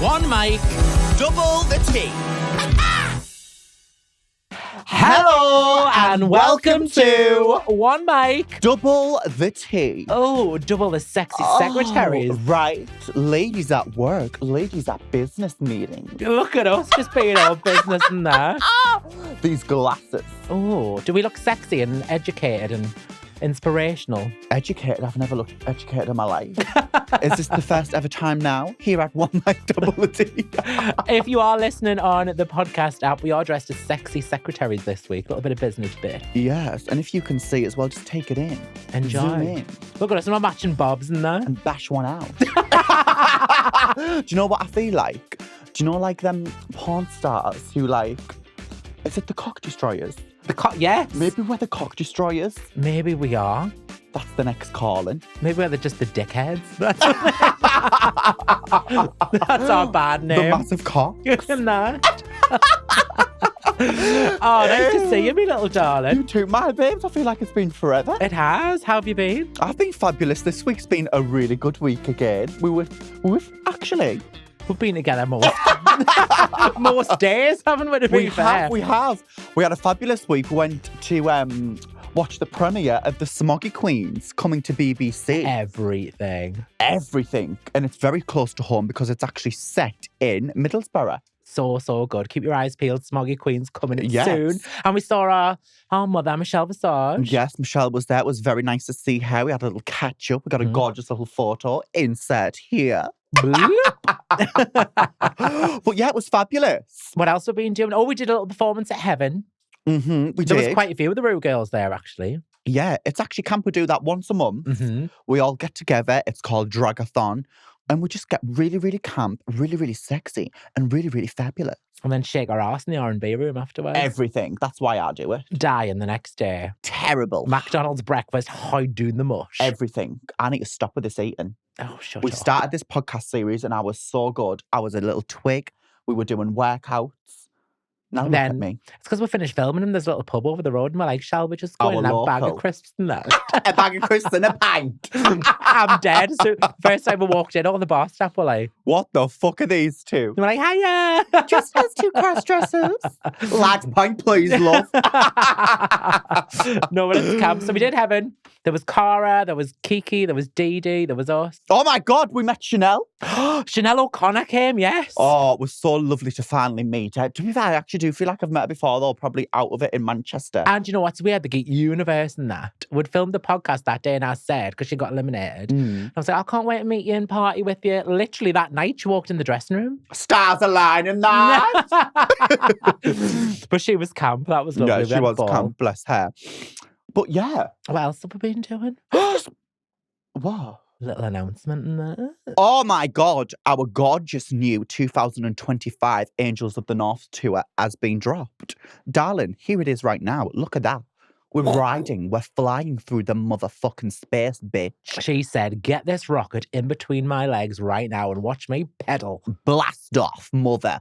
One mic, double the tea. Hello and welcome to One Mic. Double the tea. Oh, double the sexy secretaries. Right. Ladies at work, ladies at business meetings. Look at us just being all business and that. These glasses. Oh, do we look sexy and educated and inspirational? Educated? I've never looked educated in my life. Is this the first ever time now? Here at One Mic, double the tea. If you are listening on the podcast app, we are dressed as sexy secretaries this week. A little bit of business bit. Yes, and if you can see as well, just take it in. Enjoy. Zoom in. Look at us, we're matching bobs and that. And bash one out. Do you know what I feel like? Do you know like them porn stars who like, is it the cock destroyers? Yes. Maybe we're the cock destroyers. Maybe we are. That's the next calling. Maybe we're just the dickheads. That's our bad name. The massive cock. Nah. Oh, nice to see you, me little darling. You too, my babes. I feel like it's been forever. It has. How have you been? I've been fabulous. This week's been a really good week again. We've actually. We've been together most days, haven't we? To be fair. We have. We had a fabulous week. We went to watch the premiere of The Smoggy Queens coming to BBC. Everything. And it's very close to home because it's actually set in Middlesbrough. So good. Keep your eyes peeled. Smoggy Queens coming in soon. And we saw our mother, Michelle Visage. Yes, Michelle was there. It was very nice to see her. We had a little catch up. We got a gorgeous little photo. Insert here. But yeah, it was fabulous. What else have we been doing? Oh, we did a little performance at Heaven. We did. There was quite a few of the Roo girls there, actually. Yeah, it's actually camp. We do that once a month. Mm-hmm. We all get together. It's called Dragathon. And we just get really, really camp, really, really sexy, and really, really fabulous. And then shake our ass in the R&B room afterwards. Everything. That's why I do it. Dying the next day. Terrible. McDonald's breakfast, how doing the mush. Everything. I need to stop with this eating. Oh, shut up. We started this podcast series and I was so good. I was a little twig. We were doing workouts. Now look at me. It's because we finished filming and there's a little pub over the road and we're like, shall we just go in a bag of crisps and that? A bag of crisps and a pint. I'm dead. So first time we walked in, all the bar staff were like, what the fuck are these two? We're like, hiya. Just those two cross-dressers. Lads, pint please, love. No, but it's camp. So we did Heaven. There was Cara, there was Kiki, there was Dee Dee, there was us. Oh my God, we met Chanel. Chanel O'Connor came, yes. Oh, it was so lovely to finally meet her. To be fair, I actually do feel like I've met her before, though, probably out of it in Manchester. And you know what's weird? The Geek Universe and that. We'd filmed the podcast that day and I said, because she got eliminated. I was like, I can't wait to meet you and party with you. Literally that night, she walked in the dressing room. Stars aligning that. But she was camp. That was lovely. Yeah, she was camp, bless her. But yeah. What else have we been doing? What? Little announcement in there. Oh my God. Our gorgeous new 2025 Angels of the North tour has been dropped. Darling, here it is right now. Look at that. We're riding. We're flying through the motherfucking space, bitch. She said, get this rocket in between my legs right now and watch me pedal. Blast off, mother.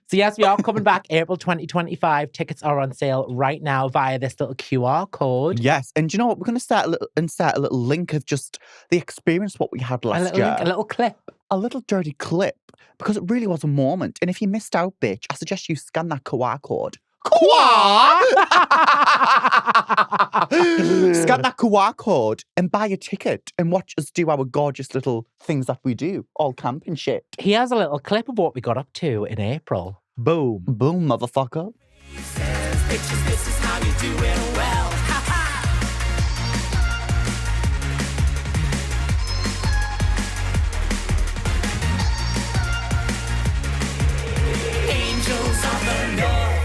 So yes, we are coming back April 2025. Tickets are on sale right now via this little QR code. Yes, and do you know what? We're going to insert a little link of just the experience, what we had last year. A little clip. A little dirty clip, because it really was a moment. And if you missed out, bitch, I suggest you scan that QR code. Scan that QR code and buy a ticket and watch us do our gorgeous little things that we do, all camp and shit. He has a little clip of what we got up to in April. Boom. Boom, motherfucker. Bitches, this is how you do it well. Angels of the North.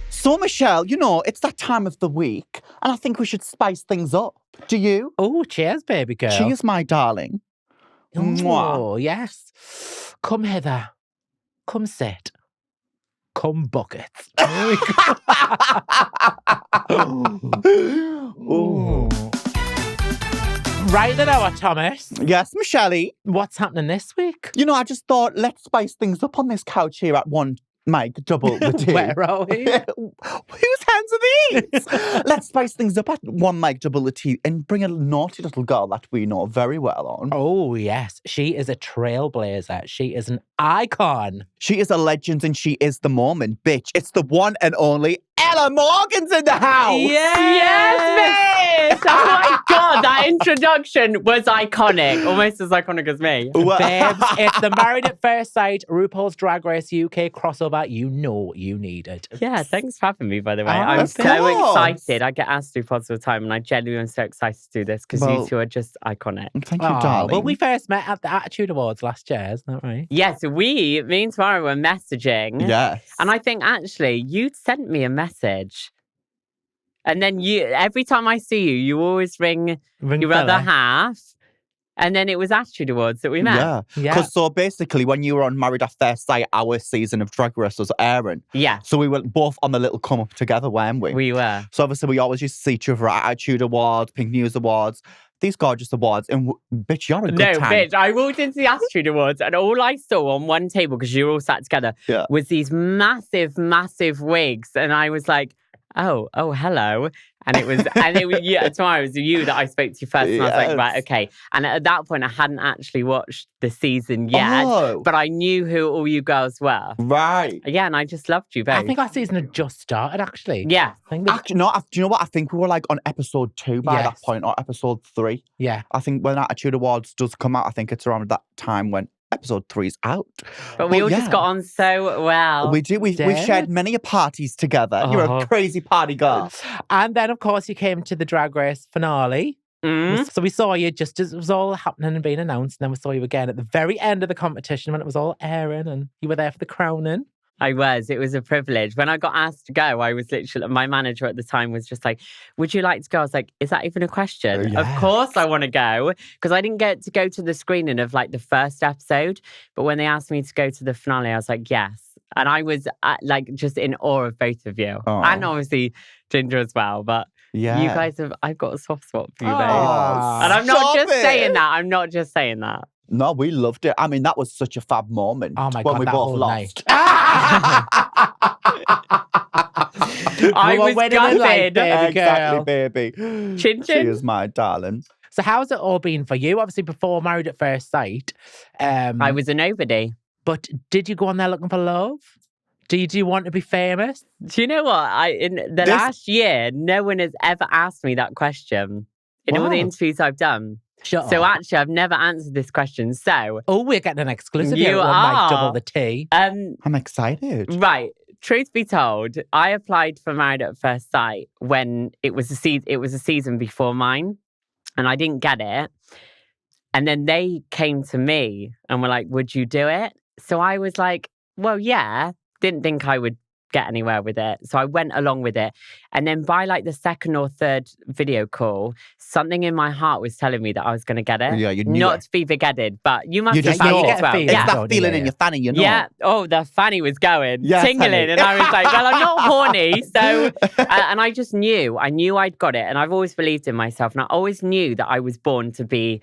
So, Michelle, you know, it's that time of the week, and I think we should spice things up. Do you? Oh, cheers, baby girl. Cheers, my darling. Oh, yes. Come hither. Come sit. Come buckets. Ooh. Right then, our Thomas. Yes, Michelle. What's happening this week? You know, I just thought, let's spice things up on this couch here at One Mic, double the tea. Where are we? Whose hands kinds of these. Let's spice things up at One Mic Doubility and bring a naughty little girl that we know very well on. Oh, yes. She is a trailblazer. She is an icon. She is a legend and she is the moment, bitch. It's the one and only Ella Morgan's in the house. Yes, bitch! Oh my God, that introduction was iconic. Almost as iconic as me. Babes, it's the Married at First Sight RuPaul's Drag Race UK crossover you know you needed. Yeah, thanks for having me, by the way. Oh, I'm of so course. excited. I get asked to do pods all the time, and I genuinely am so excited to do this because Well- you two are just iconic. Thank you, Oh, darling. well, we first met at the Attitude Awards last year, isn't that right? Yes, me and Tamara were messaging. Yes. And I think actually you'd sent me a message. And then every time I see you, you always ring your other half. And then it was Attitude Awards that we met. Yeah. Yeah. Because so basically, when you were on Married at First Sight, our season of Drag Race was airing. Yeah, So we were both on the little come up together, weren't we? we were. So obviously, we always used to see each other at Attitude Awards, Pink News Awards, these gorgeous awards. And bitch, you're a good No, time. bitch, I walked into the Attitude Awards and all I saw on one table, because you were all sat together, Yeah. was these massive, massive wigs. And I was like, oh, hello. And it was, tomorrow it was you that I spoke to first. And I was like, Yes. right, okay. And at that point, I hadn't actually watched the season yet, Oh, but I knew who all you girls were. right. Yeah, and I just loved you both. I think our season had just started, actually. Yeah. I think that- Actually, no, do you know what? I think we were like on episode 2 by that Yes. point, or episode 3. yeah. I think when Attitude Awards does come out, I think it's around that time when episode 3's out. But we all yeah. just got on so well. We do. We've Did? shared many a parties together. You're Oh. a crazy party girl. And then, of course, you came to the Drag Race finale. Mm. So we saw you just as it was all happening and being announced. And then we saw you again at the very end of the competition when it was all airing and you were there for the crowning. I was. It was a privilege. When I got asked to go, I was literally, my manager at the time was just like, would you like to go? I was like, is that even a question? Yes. Of course I want to go. Because I didn't get to go to the screening of like the first episode. But when they asked me to go to the finale, I was like, yes. And I was like just in awe of both of you. Aw. And obviously Ginger as well. But Yeah. you guys have, I've got a soft spot for you, babe. Aw. And I'm not Stop just it. saying that. I'm not just saying that. No, we loved it. I mean, that was such a fab moment. Oh my when God, we that both whole lost. I We were was winning in life, gutted. baby Exactly, girl. baby. Chin She chin. is my darling. So how's it all been for you? Obviously, before Married at First Sight. I was a nobody. But did you go on there looking for love? Do you want to be famous? Do you know what? In the last year, no one has ever asked me that question in all the Wow. interviews I've done. Shut So up. actually, I've never answered this question. So, Oh, we're getting an exclusive here You at One Mic are. Double the T. I'm excited. right. Truth be told, I applied for Married at First Sight when it was a season before mine, and I didn't get it. And then they came to me and were like, "Would you do it?" So I was like, "Well, yeah." Didn't think I would get anywhere with it. So I went along with it. And then by like the second or third video call, something in my heart was telling me that I was going to get it. Yeah, you knew Not it. to be big-headed, but you must You have just felt know. it You as get a well. feeling. It's Yeah. that don't you, feeling yeah. in your fanny, you know. Yeah. Oh, the fanny was going, Yes, tingling. honey. And I was like, well, I'm not horny. So, and I just knew. I knew I'd got it. And I've always believed in myself. And I always knew that I was born to be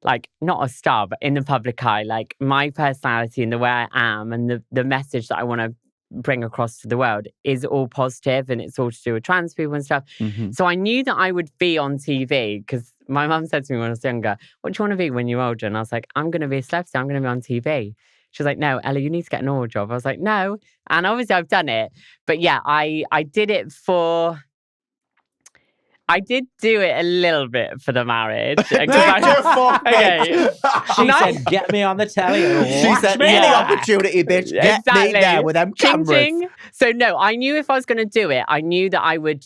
like, not a star, but in the public eye. Like my personality and the way I am and the message that I want to bring across to the world is all positive and it's all to do with trans people and stuff. Mhm. So I knew that I would be on TV because my mum said to me when I was younger, what do you want to be when you're older? And I was like, I'm going to be a celebrity. I'm going to be on TV. She was like, no, Ella, you need to get a normal job. I was like, no. And obviously I've done it. But yeah, I did it for... I did do it a little bit for the marriage. Thank you, fuck, Okay. She No. said, get me on the telly. She Watch said, me. any Yeah. opportunity, bitch, get Exactly. me there with them Ching, cameras. ching. So no, I knew if I was going to do it, I knew that I would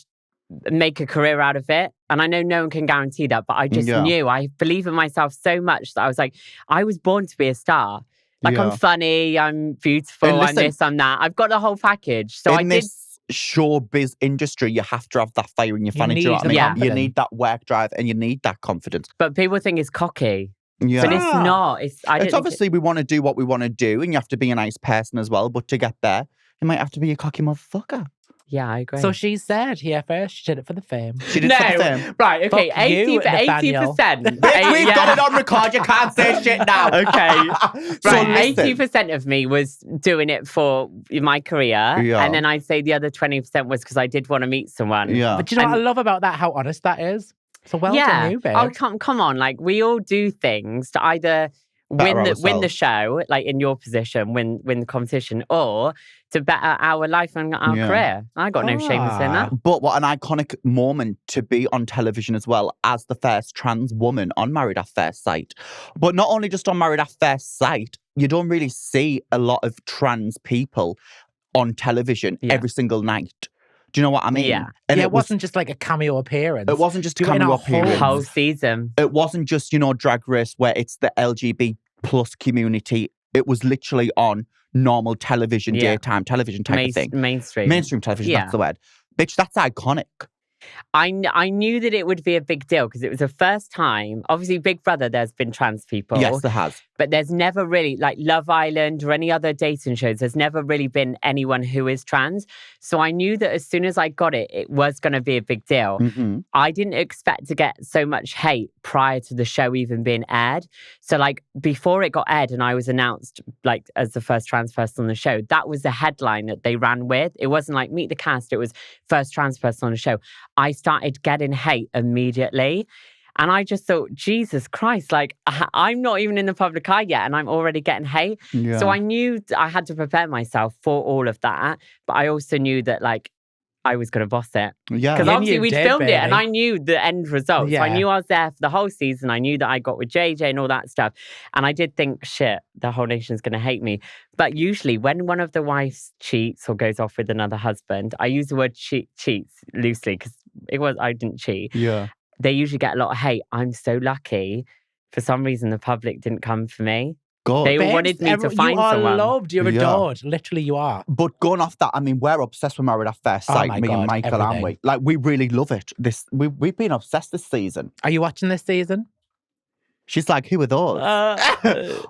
make a career out of it. And I know no one can guarantee that, but I just Yeah. knew. I believe in myself so much that I was like, I was born to be a star. Like Yeah. I'm funny, I'm beautiful, And I'm listen, this, I'm that. I've got the whole package. So I in did. this showbiz industry, you have to have that fire in your fanny. Do you know what I need mean? the You confidence. need that work drive and you need that confidence. But people think it's cocky. Yeah. But it's not. It's I It's don't obviously we want to do what we want to do, and you have to be a nice person as well. But to get there, you might have to be a cocky motherfucker. Yeah, I agree. So she said here first, she did it for the fame. She did it for the fame. Right, okay, Fuck you, 80%. Bitch, we've got it on record. You can't say shit now. Okay. So Right, listen. 80% of me was doing it for my career. Yeah. And then I'd say the other 20% was because I did want to meet someone. Yeah. But do you know what I love about that? How honest that is. So well done you, babe. Oh, come on. Like, we all do things to either Better win the ourselves. show, like in your position, win the competition, or to better our life and our Yeah. career. I got no shame in saying that. But what an iconic moment to be on television as well as the first trans woman on Married at First Sight. But not only just on Married at First Sight, you don't really see a lot of trans people on television every single night. Do you know what I mean? Yeah. And it wasn't just like a cameo appearance. It wasn't just a Doing cameo a appearance. Whole season. It wasn't just, Drag Race where it's the LGBT plus community. It was literally on normal television, daytime television type of thing. Mainstream. Mainstream television, that's the word. Bitch, that's iconic. I knew that it would be a big deal because it was the first time. Obviously, Big Brother, there's been trans people. Yes, there has. But there's never really, like Love Island or any other dating shows, there's never really been anyone who is trans. So I knew that as soon as I got it, it was going to be a big deal. Mm-hmm. I didn't expect to get so much hate prior to the show even being aired. So like before it got aired and I was announced like as the first trans person on the show, that was the headline that they ran with. It wasn't like meet the cast, it was first trans person on the show. I started getting hate immediately. And I just thought, Jesus Christ, like I'm not even in the public eye yet and I'm already getting hate. Yeah. So I knew I had to prepare myself for all of that. But I also knew that like I was going to boss it. Yeah. Because You obviously knew we'd did, filmed it and baby. I knew the end result. So I Yeah. knew I was there for the whole season. I knew that I got with JJ and all that stuff. And I did think, shit, the whole nation's going to hate me. But usually when one of the wives cheats or goes off with another husband, I use the word cheats loosely because I didn't cheat. Yeah. They usually get a lot of hate. I'm so lucky. For some reason, the public didn't come for me. Good. They Babes, wanted me to find you are someone. loved. You're Yeah. adored. Literally, you are. But going off that, I mean, we're obsessed with Married at First Oh Sight, my me and God, Michael, aren't everything. we? Like, we really love it. We've been obsessed this season. Are you watching this season? She's like, who are those?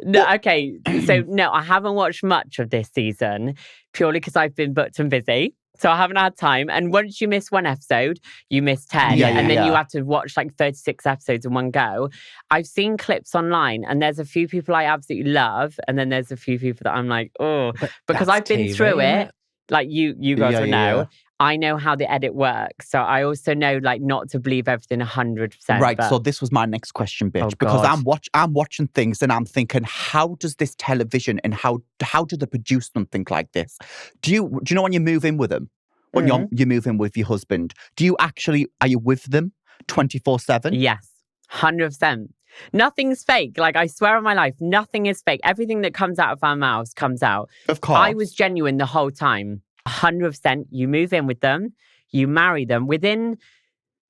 No, okay. So, no, I haven't watched much of this season purely because I've been booked and busy. So I haven't had time. And once you miss one episode, you miss 10. Yeah, and then you yeah. have to watch like 36 episodes in one go. I've seen clips online and there's a few people I absolutely love. And then there's a few people that I'm like, oh, because that's I've been TV, through isn't it. Like you guys Yeah, will yeah, know. yeah. I know how the edit works. So I also know like not to believe everything 100%. Right, but- so this was my next question, bitch. Oh, because God. I'm watching things and I'm thinking, how does this television and how do they produce something like this? Do you know when you move in with them? When you move in with your husband, are you with them 24/7? Yes, 100%. Nothing's fake. Like, I swear on my life, nothing is fake. Everything that comes out of our mouths comes out. Of course. I was genuine the whole time. 100%. You move in with them, you marry them. Within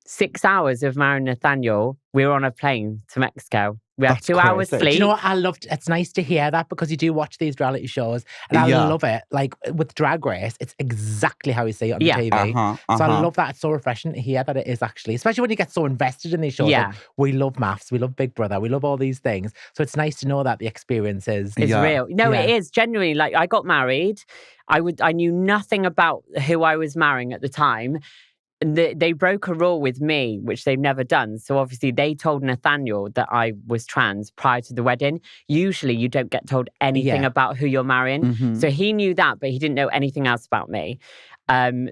6 hours of marrying Nathaniel, we were on a plane to Mexico. We had That's 2 hours crazy. sleep. Do you know what I loved? It's nice to hear that because you do watch these reality shows and I Yeah. love it. Like with Drag Race, it's exactly how you see it on Yeah. the TV. So I Uh-huh. love that. It's so refreshing to hear that it is actually, especially when you get so invested in these shows. Yeah. Like, we love maths, we love Big Brother, we love all these things. So it's nice to know that the experience is. It's Yeah. real. No, Yeah. it is genuinely. Like, I got married. I knew nothing about who I was marrying at the time. And they broke a rule with me, which they've never done. So obviously they told Nathaniel that I was trans prior to the wedding. Usually you don't get told anything Yeah. about who you're marrying. Mhm. So he knew that, but he didn't know anything else about me.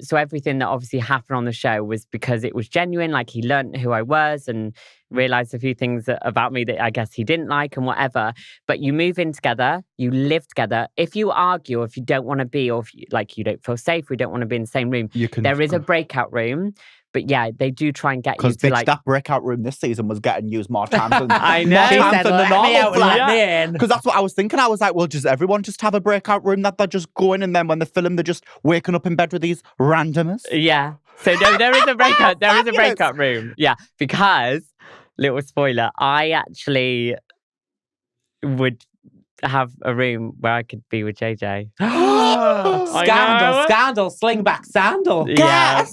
So everything that obviously happened on the show was because it was genuine. Like, he learned who I was and realized a few things about me that I guess he didn't like and whatever. But you move in together, you live together. If you argue, or if you don't want to be, or if you don't feel safe, we don't want to be in the same room, You can. there is a breakout room. But yeah, they do try and get you Because to bitch, like. that breakout room this season was getting used more times than I know. more She times said, than the "Let me normal out and let flat. me in." Because that's what I was thinking. I was like, well, does everyone just have a breakout room that they just go in and then when they film, they're just waking up in bed with these randomers? Yeah. So no, there is a breakout. There is a Fabulous. breakout room. Yeah, because little spoiler, I actually would have a room where I could be with JJ. Scandal, scandal, sling back sandal. Yeah.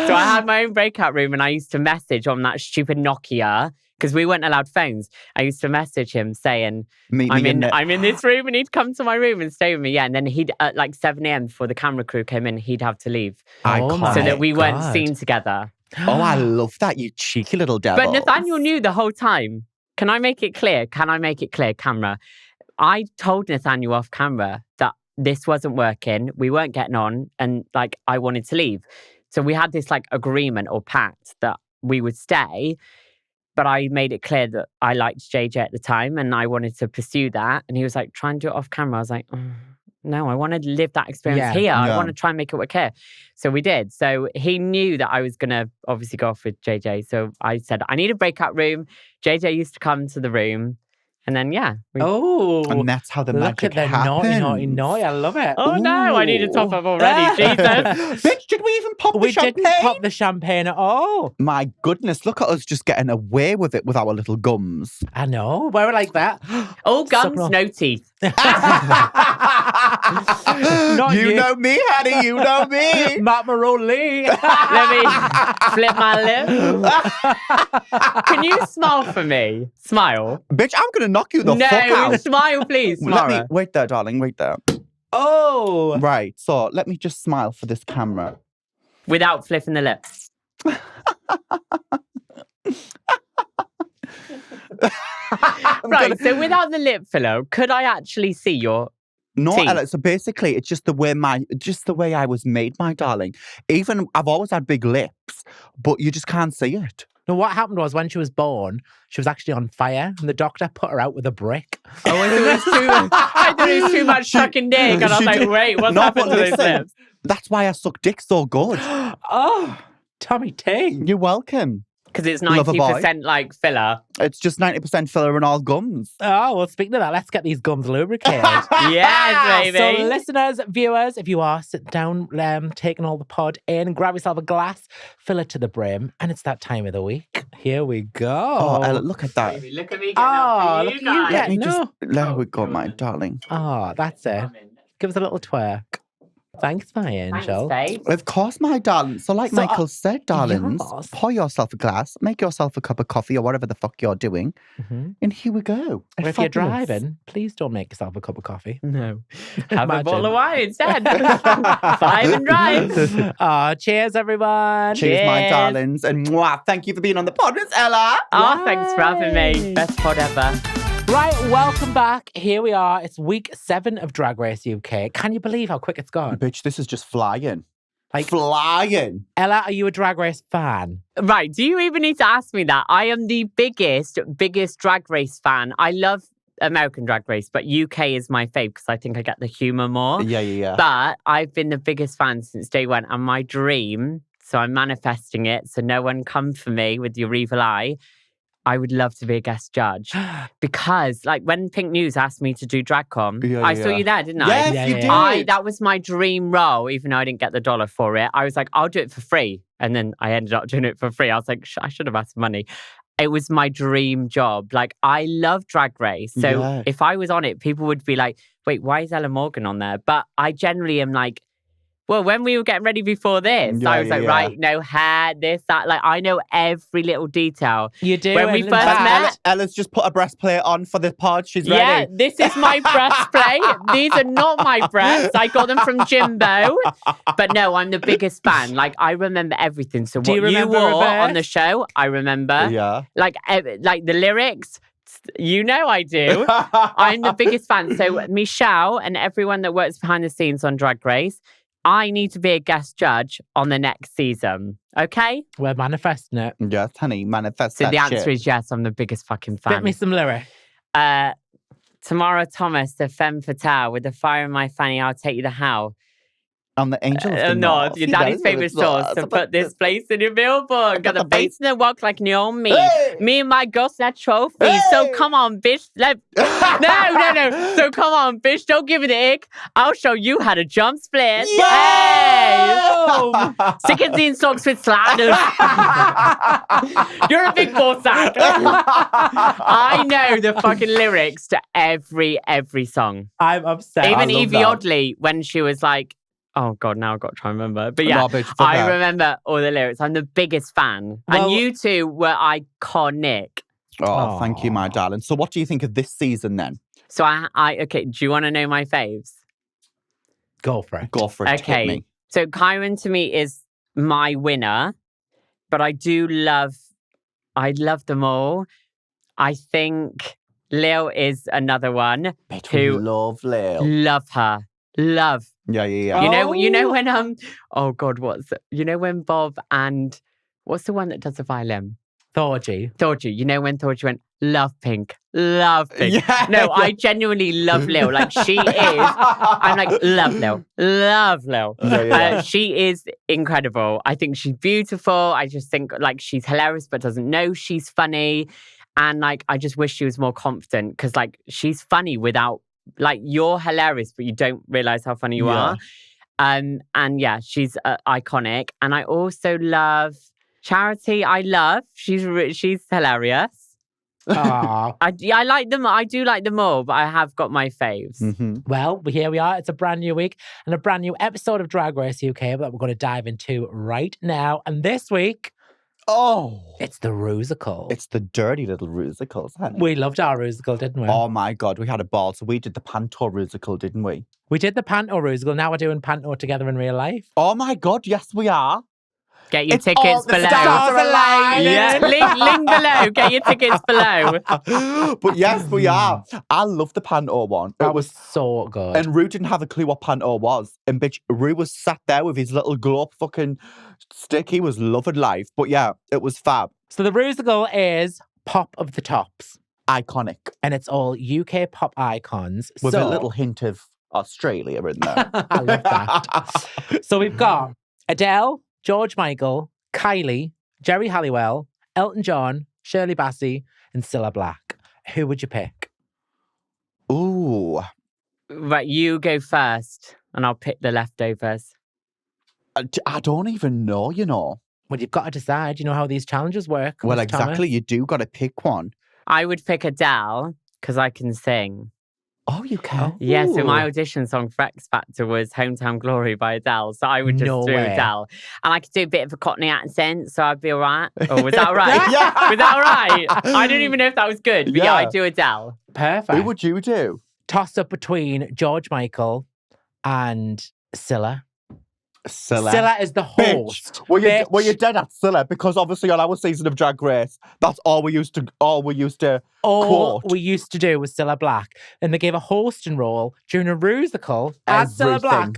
So I had my own breakout room and I used to message on that stupid Nokia because we weren't allowed phones. I used to message him saying, Meet I'm me in this room and he'd come to my room and stay with me. Yeah. And then he'd, at like 7 a.m. before the camera crew came in, he'd have to leave. Iconic. So that we weren't God. seen together. Oh, I love that, you cheeky little devil. But Nathaniel knew the whole time. Can I make it clear? Camera? I told Nathaniel off camera that this wasn't working. We weren't getting on. And like, I wanted to leave. So we had this like agreement or pact that we would stay. But I made it clear that I liked JJ at the time and I wanted to pursue that. And he was like, try and do it off camera. I was like, no, I want to live that experience here. I want to try and make it work here. So we did. So he knew that I was going to obviously go off with JJ. So I said, I need a breakout room. JJ used to come to the room. And then, And that's how the look magic at the happened. naughty. I love it. Oh no, I need a top up already. Jesus. Bitch, did we even pop the champagne? We didn't pop the champagne at all. My goodness, look at us just getting away with it with our little gums. I know. We were like that. All gums, Suck no teeth. Not You know me, honey, you know me. Matt Maroli. Let me flip my lip. Can you smile for me? Smile. Bitch, I'm going to knock you the fuck No, out. smile, please. Let me, Smile. wait there, darling, wait there. Oh. Right, so let me just smile for this camera. Without flipping the lip. Right, so without the lip filler, could I actually see your No, teeth? Ella, so basically, it's just the way I was made, my darling. Even I've always had big lips, but you just can't see it. No, what happened was when she was born, she was actually on fire, and the doctor put her out with a brick. Oh, I thought it was too much sucking dick, and I was she like, did- wait, what's No, happened but to those listen, lips? That's why I suck dick so good. Oh, Tommy T. You're welcome. Because it's Love a boy. 90% like filler. It's just 90% filler and all gums. Oh, well, speaking of that, let's get these gums lubricated. Yes, So, baby. listeners, viewers, if you are sitting down, taking all the pod in, grab yourself a glass, fill it to the brim, and it's that time of the week. Here we go. Oh, Ella, look at that. Baby, look at me getting Oh, up for look you at you guys. Let me no. just, there we go, my darling. Oh, that's it. Give us a little twerk. Thanks, my angel. Thanks, babe. Of course, my darling. So like So, Michael said, darlings, yes. pour yourself a glass, make yourself a cup of coffee or whatever the fuck you're doing, Mhm. and here we go. Or if you're Fabulous. driving, please don't make yourself a cup of coffee. No. Have a Imagine. bottle of wine instead. 5 and drive. Oh, cheers, everyone. Cheers, my Cheers. darlings, and mwah, thank you for being on the pod, Miss Ella. Oh, thanks for having me. Yay. Best pod ever. Right, welcome back. Here we are. It's week 7 of Drag Race UK. Can you believe how quick it's gone? Bitch, this is just flying. Like- flying. Ella, are you a Drag Race fan? Right, do you even need to ask me that? I am the biggest Drag Race fan. I love American Drag Race, but UK is my fave because I think I get the humour more. Yeah. But I've been the biggest fan since day one. And my dream, so I'm manifesting it, so no one come for me with your evil eye, I would love to be a guest judge. Because, like, when Pink News asked me to do DragCon, Yeah, I saw yeah. you there, didn't I? Yes, Yeah, you yeah, did. That was my dream role, even though I didn't get the $1 for it. I was like, I'll do it for free. And then I ended up doing it for free. I was like, I should have asked for money. It was my dream job. Like, I love Drag Race. So Yeah. if I was on it, people would be like, wait, why is Ella Morgan on there? But I generally am like, well, when we were getting ready before this, Yeah, I was like, yeah. right, no hair, this, that. Like, I know every little detail. You do. When we and in first fact- met- Ella's just put a breastplate on for the pod. She's ready. Yeah, this is my breastplate. These are not my breasts. I got them from Jimbo. But no, I'm the biggest fan. Like, I remember everything. So Do what you you remember wore on Reverse? the show, I remember. Yeah. Like the lyrics, you know I do. I'm the biggest fan. So Michelle and everyone that works behind the scenes on Drag Race, I need to be a guest judge on the next season. Okay? We're manifesting it. Yes, honey, manifest So that the answer shit. is yes, I'm the biggest fucking Spit fan. me some lyrics. Tamara Thomas, the femme fatale, with the fire in my fanny, I'll take you to hell. I'm the angel of the No, north. your See, daddy's that is favourite what sauce it's to put this place in your billboard. Got the the bass in the walk like Neil me. Hey! Me and my girl Snatch trophy. Hey! So come on, bitch. No. So come on, bitch. Don't give it the ick. I'll show you how to jump split. Hey! Stick it in socks with sliders. You're a big ball sack. I know the fucking lyrics to every song. I'm upset. Even love Evie that. Oddly, when she was like, oh God, now I've got to try and remember. But yeah, No, bitch, fuck I that. remember all the lyrics. I'm the biggest fan. Well- And you two were iconic. Oh, thank you, my darling. So what do you think of this season then? So I okay, do you want to know my faves? Go for it. Go for it. Hit Okay. me. So Kieran to me is my winner, but I love them all. I think Lil is another one. Who Love Lil. love her. Love. Yeah. You know when oh God, when Bob and what's the one that does the violin? Thorgy. You know when Thorgy went, love Pink. Yeah, No, I genuinely love Lil. Like she is. I'm like, love Lil. Yeah. She is incredible. I think she's beautiful. I just think like she's hilarious, but doesn't know she's funny. And like, I just wish she was more confident because like she's funny without like you're hilarious, but you don't realize how funny you are. And yeah, she's iconic. And I also love Charity. She's hilarious. Aw. I like them. I do like them all, but I have got my faves. Mm-hmm. Well, here we are. It's a brand new week and a brand new episode of Drag Race UK that we're going to dive into right now. And this week, it's the Rusical. It's the dirty little Rusicals, isn't it? We loved our Rusical, didn't we? Oh my God, we had a ball. So we did the Panto Rusical, didn't we? We did the Panto Rusical. Now we're doing Panto together in real life. Oh my God, yes we are. Get your It's all tickets the below. stars aligning. Yeah, link below. Get your tickets below. But yes, we are. I love the Panto one. That was so good. And Rue didn't have a clue what Panto was. And bitch, Rue was sat there with his little glow up fucking stick. He was loving life. But yeah, it was fab. So the Rusical is Pop of the Tops. Iconic. And it's all UK pop icons. With so, a little hint of Australia in there. I love that. So we've got Adele, George Michael, Kylie, Jerry Halliwell, Elton John, Shirley Bassey, and Cilla Black. Who would you pick? Ooh. Right, you go first, and I'll pick the leftovers. I don't even know, you know. Well, you've got to decide. You know how these challenges work. Well, Miss exactly. Thomas? You do got to pick one. I would pick Adele because I can sing. Oh, you can? Yeah, so my Ooh. audition song for X Factor was Hometown Glory by Adele. So I would just No do way. Adele. And I could do a bit of a Cockney accent, so I'd be all right. Or was that all right? Yeah. Was that all right? I don't even know if that was good, but yeah, Yeah. I'd do Adele. Perfect. Who would you do? Toss up between George Michael and Cilla. Scylla. Scylla is the host. Bitch. Were you Bitch. dead at Scylla? Because obviously on our season of Drag Race, that's all we used to All quote. we used to do was Cilla Black. And they gave a hosting role during a Rusical as Cilla Black.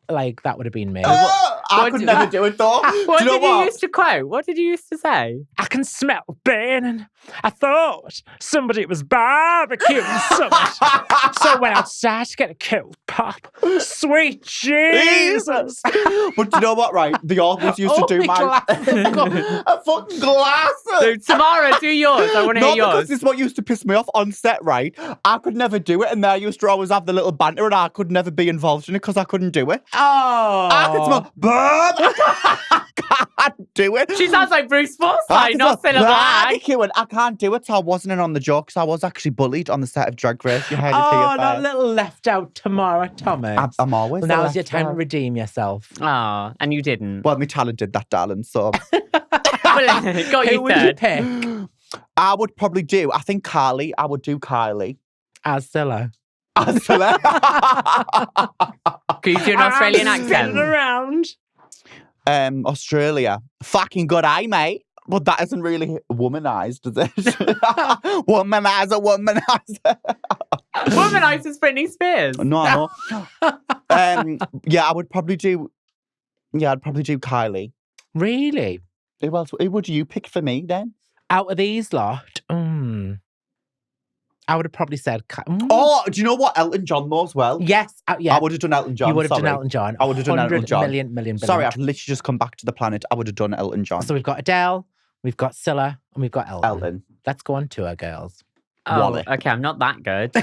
Everything. That would have been me. I What could did- never do it though. What do you know did you what? used to quote? What did you used to say? I can smell burning. I thought somebody was barbecuing something. So I went outside to get a cold pop. Sweet Jesus. But do you know what, right? They always used to do Only my glasses. a fucking glass. So tomorrow, do yours. I want to No, hear because yours. this is what used to piss me off on set, right? I could never do it, and they used to always have the little banter, and I could never be involved in it because I couldn't do it. Oh. I could smell burn. I can't do it. She sounds like Bruce I Forsyth, can not smell Cilla Black. barbecue, and I can't do it, so I wasn't in on the joke, so I was actually bullied on the set of Drag Race. You heard it Oh, here that first. little left out Tamara Thomas. I'm always Well, the now's your left time to out. redeem yourself. Oh, and you didn't. Well, my talent did that, darling, so... Got Who you would you third. pick I would probably do, I think Kylie, I would do Kylie. as Cilla? Absolutely. Could you do an Australian I'm spinning accent? around. Australia. Fucking good eye, mate. But that isn't really womanized, is it? Womanizer. Womanizer Britney Spears. No. Yeah, I would probably do. Yeah, I'd probably do Kylie. Really? Who else? Who would you pick for me then? Out of these lot, I would have probably said. Oh, do you know what? Elton John though as well. Yes. Yeah. I would have done Elton John. You would have done sorry. Elton John. I would have done Elton 100 John. million. Sorry, I've literally just come back to the planet. I would have done Elton John. So we've got Adele, we've got Cilla, and we've got Elton. Elton. Let's go on tour, girls. Oh, Wally. okay, I'm not that good.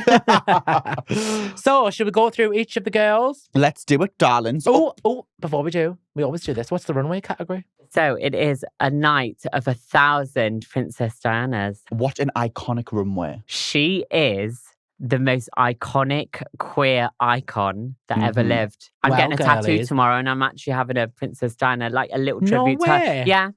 So, should we go through each of the girls? Let's do it, darlings. Oh, before we do, we always do this. What's the runway category? So it is a night of 1,000 Princess Dianas. What an iconic runway. She is the most iconic queer icon that ever Mhm. lived. I'm Well, getting a tattoo girlies. tomorrow and I'm actually having a Princess Diana, like a little No tribute to way. her. Yeah.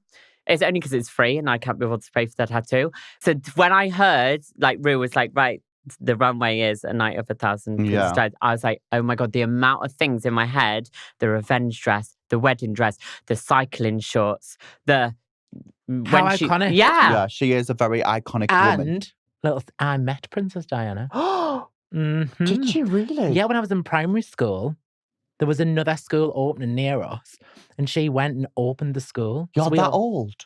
It's only because it's free and I can't be able to pay for the tattoo. So when I heard, like, Rue was like, right, the runway is a night of 1,000 Yeah. strides. I was like, oh my God, the amount of things in my head, the revenge dress, the wedding dress, the cycling shorts, How iconic. Yeah, she is a very iconic woman. And I met Princess Diana. Mhm. Did you really? Yeah, when I was in primary school, there was another school opening near us, and she went and opened the school. You're So we that all- old.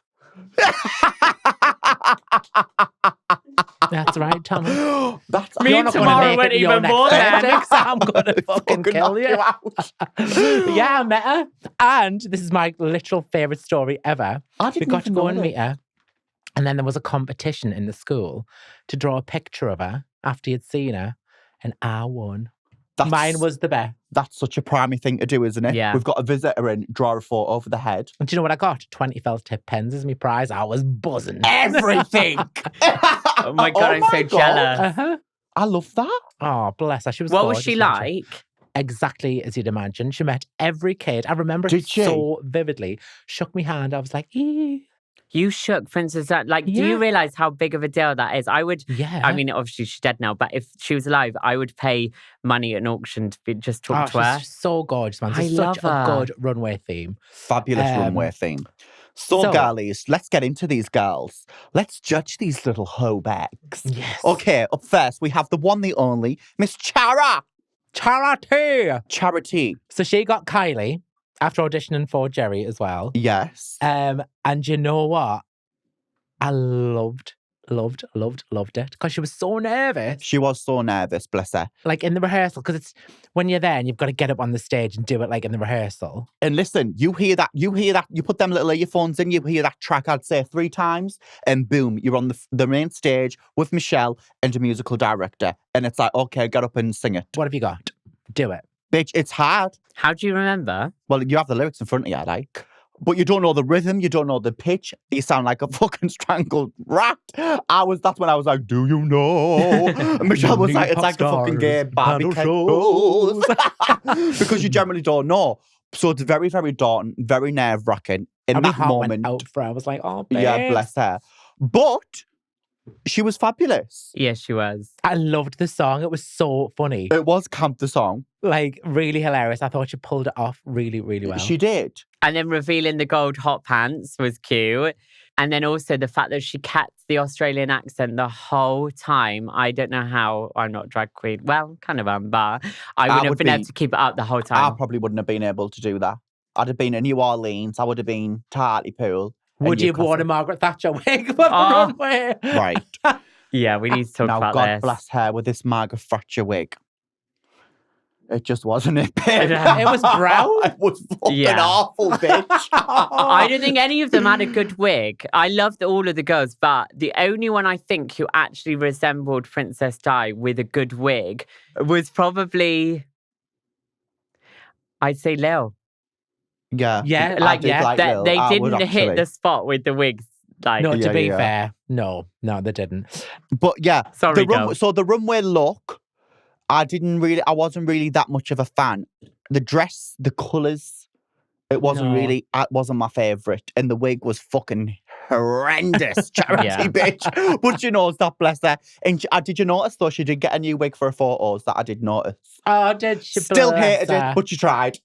That's right, Tommy. That's Me You're not gonna tomorrow make went it to your even next more then. birthday, 'cause I'm gonna fucking kill knock you. out. Yeah, I met her. And this is my literal favourite story ever. I We didn't got to even go know and that. meet her. And then there was a competition in the school to draw a picture of her after you'd seen her. And I won. Mine was the best. That's such a primary thing to do, isn't it? Yeah. We've got a visitor in, draw a photo over the head. And do you know what I got? 20 felt tip pens as my prize. I was buzzing. Everything. Oh my God, I'm so jealous. Uh-huh. I love that. Oh, bless her. She was What was gorgeous, she wasn't like? Exactly as you'd imagine. She met every kid. I remember Did it she? so vividly. Shook me hand. I was like, "Ee." You shook Princess Diana. Like, do you Yeah. realise how big of a deal that is? I would, Yeah. I mean, obviously she's dead now, but if she was alive, I would pay money at an auction to just talk to her. She's so gorgeous, man. I She's such love a her. good runway theme. Fabulous runway theme. So, girlies, let's get into these girls. Let's judge these little hoe bags. Yes. Okay, up first, we have the one, the only, Miss Charity. Charity. So she got Kylie after auditioning for Jerry as well. Yes. And you know what? I loved it because she was so nervous. She was so nervous, bless her. Like in the rehearsal, because it's when you're there and you've got to get up on the stage and do it like in the rehearsal. And listen, you hear that, you put them little earphones in, you hear that track, I'd say 3 times, and boom, you're on the main stage with Michelle and the musical director. And it's like, okay, get up and sing it. What have you got? Do it. Bitch, it's hard. How do you remember? Well, you have the lyrics in front of you, like, but you don't know the rhythm, you don't know the pitch. You sound like a fucking strangled rat. That's when I was like, do you know? And Michelle was like, it's like the fucking gay Barbie shows. Because you generally don't know. So it's very, very daunting, very nerve-wracking. In And my that heart went moment, out for her. I was like, oh, babe. yeah, bless her. But she was fabulous. Yes, she was. I loved the song. It was so funny. It was Camp the Song. Like, really hilarious. I thought she pulled it off really, really well. She did. And then revealing the gold hot pants was cute. And then also the fact that she kept the Australian accent the whole time. I don't know how. I'm not drag queen. Well, kind of am, but I would have been able to keep it up the whole I time. probably wouldn't have been able to do that. I'd have been in New Orleans. I would have been to Hartlepool. Would you have worn a Margaret Thatcher wig for the runway? Right. Yeah, we need to talk Now, about God this. bless her with this Margaret Thatcher wig. It just wasn't it, babe. It was brown. It was fucking Yeah. awful, bitch. I don't think any of them had a good wig. I loved all of the girls, but the only one I think who actually resembled Princess Di with a good wig was probably, I'd say Lil. Yeah. Yeah, I did like Lil. they I would didn't hit actually. the spot with the wigs. Like, No, Yeah, to be yeah. fair, no, they didn't. But yeah, Sorry, so the runway look, I wasn't really that much of a fan. The dress, the colours, it wasn't my favourite. And the wig was fucking horrendous, Charity Yeah. bitch. But you know, stop bless her. And did you notice though, she did get a new wig for her photos that I did notice. Oh, did she? Still bless hated her. it, but she tried.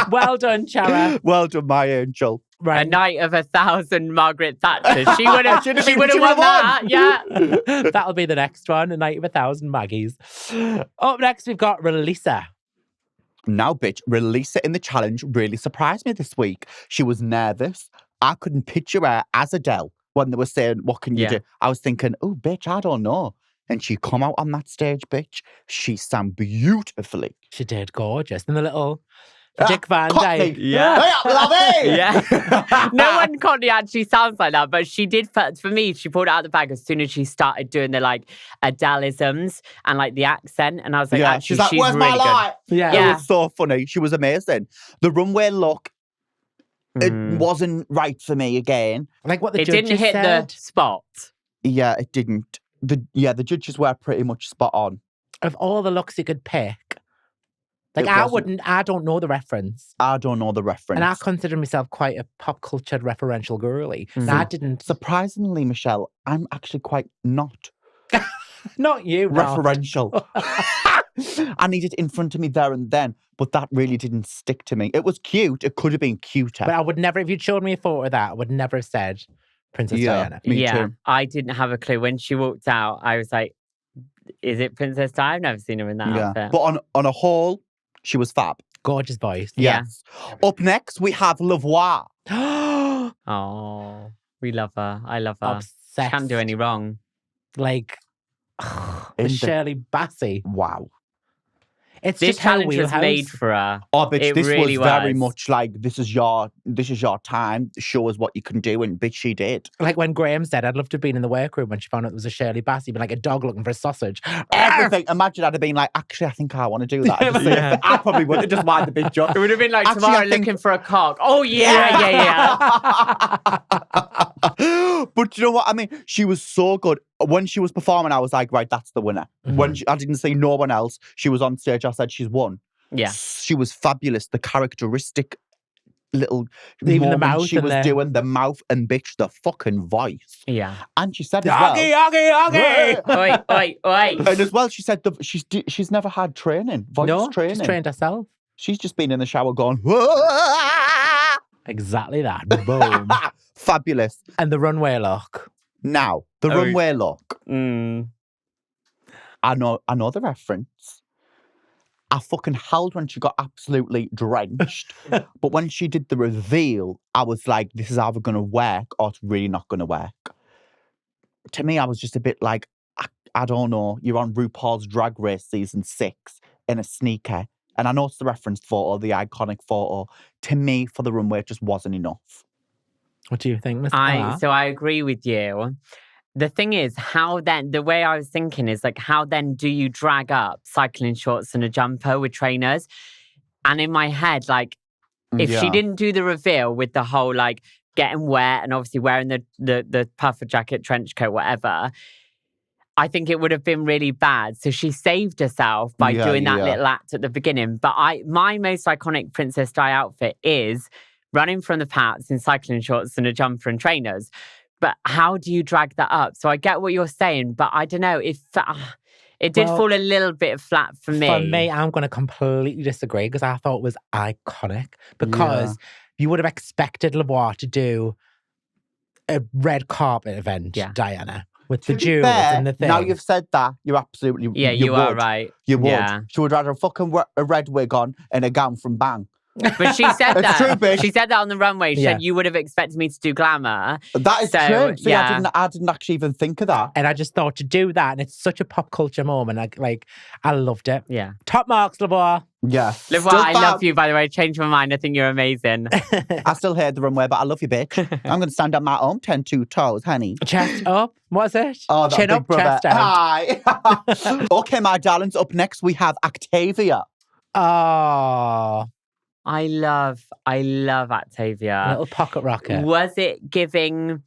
Well done, Chara. Well done, my angel. a Right. night of 1,000 Margaret Thatcher. She would have She won would've that. won. Yeah. That'll be the next one, a night of 1,000 Maggies. Up next, we've got Relisa. Now, bitch, Relisa in the challenge really surprised me this week. She was nervous. I couldn't picture her as Adele when they were saying, what can you Yeah. do? I was thinking, oh, bitch, I don't know. And she come out on that stage, bitch. She sang beautifully. She did gorgeous. And the little Dick Van Cockney. Dyke. Yeah. Hey, love it! Yeah. No one Courtney actually sounds like that, but she did, for me, she pulled it out of the bag as soon as she started doing the like Adeleisms and like the accent. And I was like, Yeah, actually, she's like, where's really my good. light? Yeah. It Yeah. was so funny. She was amazing. The runway look, it Mm. wasn't right for me again. Like what the It judges didn't hit said. the spot. Yeah, it didn't. The judges were pretty much spot on. Of all the looks you could pick, Like, It I wasn't- don't know the reference. I don't know the reference. And I consider myself quite a pop culture referential girly. And I didn't. Surprisingly, Michelle, I'm actually quite not Not you, no. referential. I needed it in front of me there and then, but that really didn't stick to me. It was cute. It could have been cuter. But I would never, if you'd showed me a photo of that, I would never have said Princess Diana. Me yeah, too. I didn't have a clue. When she walked out, I was like, is it Princess Di? I've never seen her in that outfit. But on a whole, she was fab. Gorgeous voice. Yeah. Yes. Up next, we have Luvoir. Oh, we love her. I love her. Obsessed. Can't do any wrong. Like, In the the- Shirley Bassey. Wow. It's This just her challenge was wheelhouse. made for her. Oh, bitch, It this really was very was. much like, this is your time. Show us what you can do. And bitch, she did. Like when Graham said, I'd love to have been in the workroom when she found out it was a Shirley Bassey, but like a dog looking for a sausage. Everything. Imagine I'd have been like, actually, I think I want to do that. I probably would have just wind the bitch up. It would have been like Actually, tomorrow I think- looking for a cock. Oh, yeah. But you know what I mean? She was so good. When she was performing, I was like, right, that's the winner. When I didn't see no one else, she was on stage, I said she's won. Yeah. She was fabulous. The characteristic little Even the moment mouth she and was the- doing, the mouth and bitch, the fucking voice. Yeah. And she said as well. Oggy! Oi, oi, oi. And as well, she said she's never had training, voice No, training. she's trained herself. She's just been in the shower going, Exactly that. Boom. fabulous. And the runway look. Now, the Oh. runway look. Mm. I know the reference. I fucking howled when she got absolutely drenched. But when she did the reveal, I was like, this is either going to work or it's really not going to work. To me, I was just a bit like, I don't know, you're on RuPaul's Drag Race season 6 in a sneaker. And I know it's the reference photo, the iconic photo. To me, for the runway, it just wasn't enough. What do you think, Mr. Parr? So I agree with you. The thing is, how then, the way I was thinking is like, how then do you drag up cycling shorts and a jumper with trainers? And in my head, like, if she Yeah. didn't do the reveal with the whole like getting wet and obviously wearing the puffer jacket, trench coat, whatever, I think it would have been really bad. So she saved herself by Yeah, doing that yeah. little act at the beginning. But my most iconic Princess Di outfit is running from the Pats in cycling shorts and a jumper and trainers. But how do you drag that up? So I get what you're saying, but I don't know if it did Well, fall a little bit flat for me. For me, I'm going to completely disagree because I thought it was iconic. Because you would have expected Luvoir to do a red carpet event, Yeah. Diana, with To the be jewels fair, and the thing. now you've said that, you're absolutely Yeah, you are would. right. You would. Yeah. She would have had a fucking a red wig on and a gown from Bang. But she said It's that. true, bitch. She said that on the runway. She Yeah. said you would have expected me to do glamour. That is So, true. See, yeah. I didn't actually even think of that. And I just thought to do that, and it's such a pop culture moment. I loved it. Yeah. Top marks, Luvoir. Yeah. Luvoir, Still I fab. love you, by the way. Changed my mind. I think you're amazing. I still hate the runway, but I love you, bitch. I'm going to stand on my own 10 toes, honey. Chest up. What's it? Oh, that Chin big up, brother. chest down. Hi. Okay, my darlings. Up next, we have Octavia. Oh, I love a Octavia. little pocket rocket. Was it giving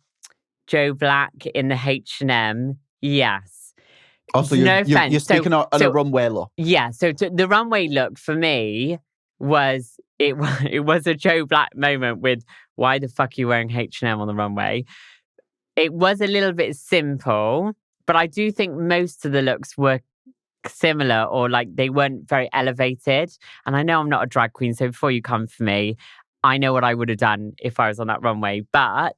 Joe Black in the H&M? Yes. Also, No you're offense. speaking on a so- runway look. Yeah. So the runway look for me was it was a Joe Black moment with why the fuck are you wearing H&M on the runway? It was a little bit simple, but I do think most of the looks were similar or like they weren't very elevated. And I know I'm not a drag queen, so before you come for me, I know what I would have done if I was on that runway. But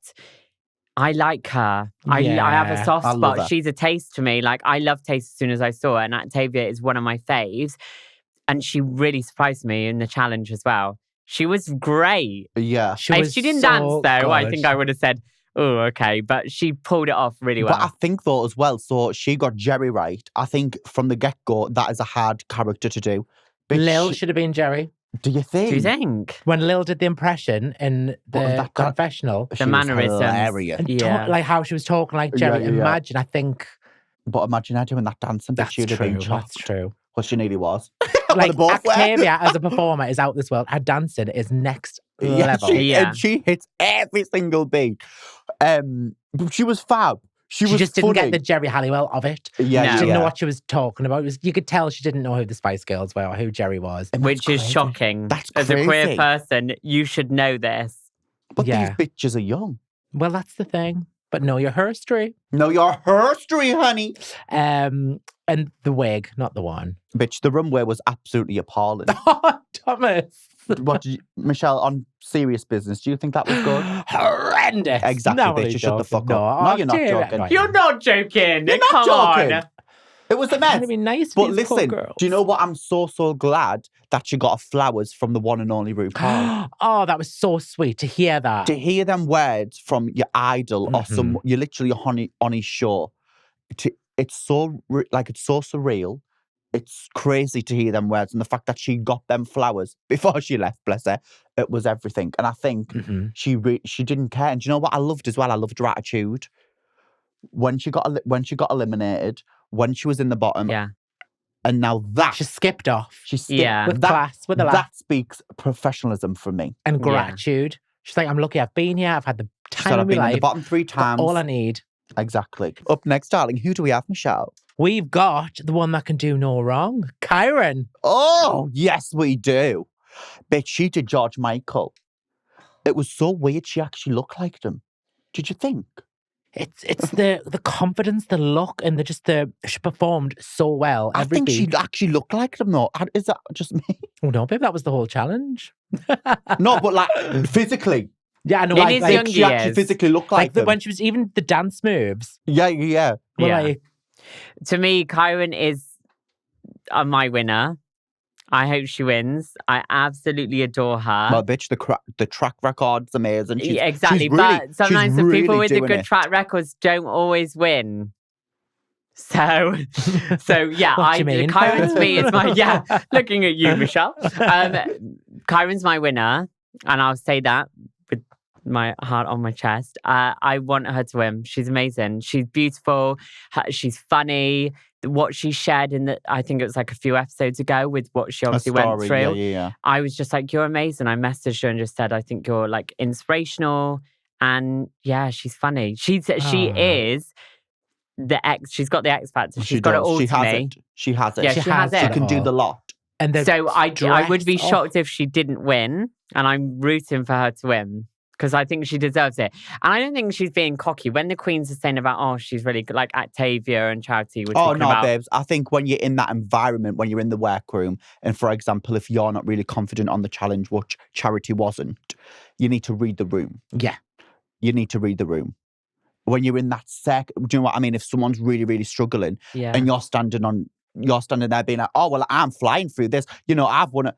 I like her. I have a Yeah, soft I love her. spot. She's a taste to me. Like I love taste as soon as I saw her. And Octavia is one of my faves. And she really surprised me in the challenge as well. She was great. Yeah. If she didn't so dance though, I good. think I would have said, oh, okay. But she pulled it off really well. But I think though as well, so she got Jerry right. I think from the get-go, that is a hard character to do. Bitch, Lil should have been Jerry. do you think? Do you think? When Lil did the impression in But the that- confessional, She The was mannerisms. hilarious. and Yeah. like how she was talking like Jerry. Yeah, yeah, yeah. Imagine, I think But imagine her doing that dancing, but that's she'd have true. been That's chopped. true. Well, she nearly was. Like both were. Octavia as a performer is out this world. Her dancing is next Yeah, level. she, Yeah. and she hits every single beat. But she was fab. She was just didn't funny. get the Jerry Halliwell of it. Yeah, No. She didn't yeah. know what she was talking about. You could tell she didn't know who the Spice Girls were or who Jerry was. And that's Which is crazy. shocking. That's As a queer crazy. person, you should know this. But Yeah. these bitches are young. Well, that's the thing. But know your history. Know your history, honey. And the wig, not the one. Bitch, the runway was absolutely appalling. Thomas. Michelle, on serious business, do you think that was good? Horrendous. Exactly, No, bitch. You shut the fuck no, up. No, you're not dear. joking. No, You're not joking. You're not Come joking. on. It was a Trying mess. to be nice But for these poor listen, girls. do you know what? I'm so glad that she got flowers from the one and only RuPaul. Oh, that was so sweet to hear that. To hear them words from your idol or some, Mhm. you're literally on his show. It's so surreal. It's crazy to hear them words, and the fact that she got them flowers before she left, bless her, it was everything. And I think Mhm. she didn't care. And do you know what I loved as well? I loved her attitude when she got eliminated, when she was in the bottom, Yeah. and now that She skipped off she skipped, Yeah. with that, class, with a laugh, that speaks professionalism from me. and Yeah. gratitude. She's like, I'm lucky I've been here. I've had the She time said, of I've my been in the life. bottom 3 Got times. all I need. Exactly. Up next, darling, who do we have, Michelle? We've got the one that can do no wrong, Kieran. Oh, yes, we do. Bitch, she did George Michael. It was so weird she actually looked like him. Did you think? It's the confidence, the look, and she performed so well. I Every think she beat. actually looked like him, though. Is that just me? Oh no, babe, that was the whole challenge. No, but like physically. Yeah, I know. In Like, his like, young She actually years. physically looked like when him. she was even the dance moves Yeah. were Yeah. like, To me, Kieran is my winner. I hope she wins. I absolutely adore her. Well, bitch, the track record's amazing. She's, Yeah, exactly. she's really, But sometimes the she's people really with the doing good it. track records don't always win. So yeah, What do you mean? Kieran to me is my looking at you, Michelle. Kieran's my winner, and I'll say that with my heart on my chest. I want her to win. She's amazing. She's beautiful. She's funny. What she shared I think it was like a few episodes ago with what she A obviously went story, through. yeah. I was just like, you're amazing. I messaged her and just said, I think you're like inspirational. And yeah, she's funny. She is the X. She's got the X factor. She's got it all She to has me. it. She has it. Yeah, she has She it. can do the lot. and the So I would be dress, oh. shocked if she didn't win. And I'm rooting for her to win because I think she deserves it. And I don't think she's being cocky. When the queens are saying about, oh, she's really good, like Octavia and Charity were Oh, talking no, about. babes. I think when you're in that environment, when you're in the workroom, and for example, if you're not really confident on the challenge, which Charity wasn't, you need to read the room. Yeah. You need to read the room. When you're in that do you know what I mean? If someone's really, really struggling Yeah. and you're standing there being like, oh, well, I'm flying through this. You know, I've won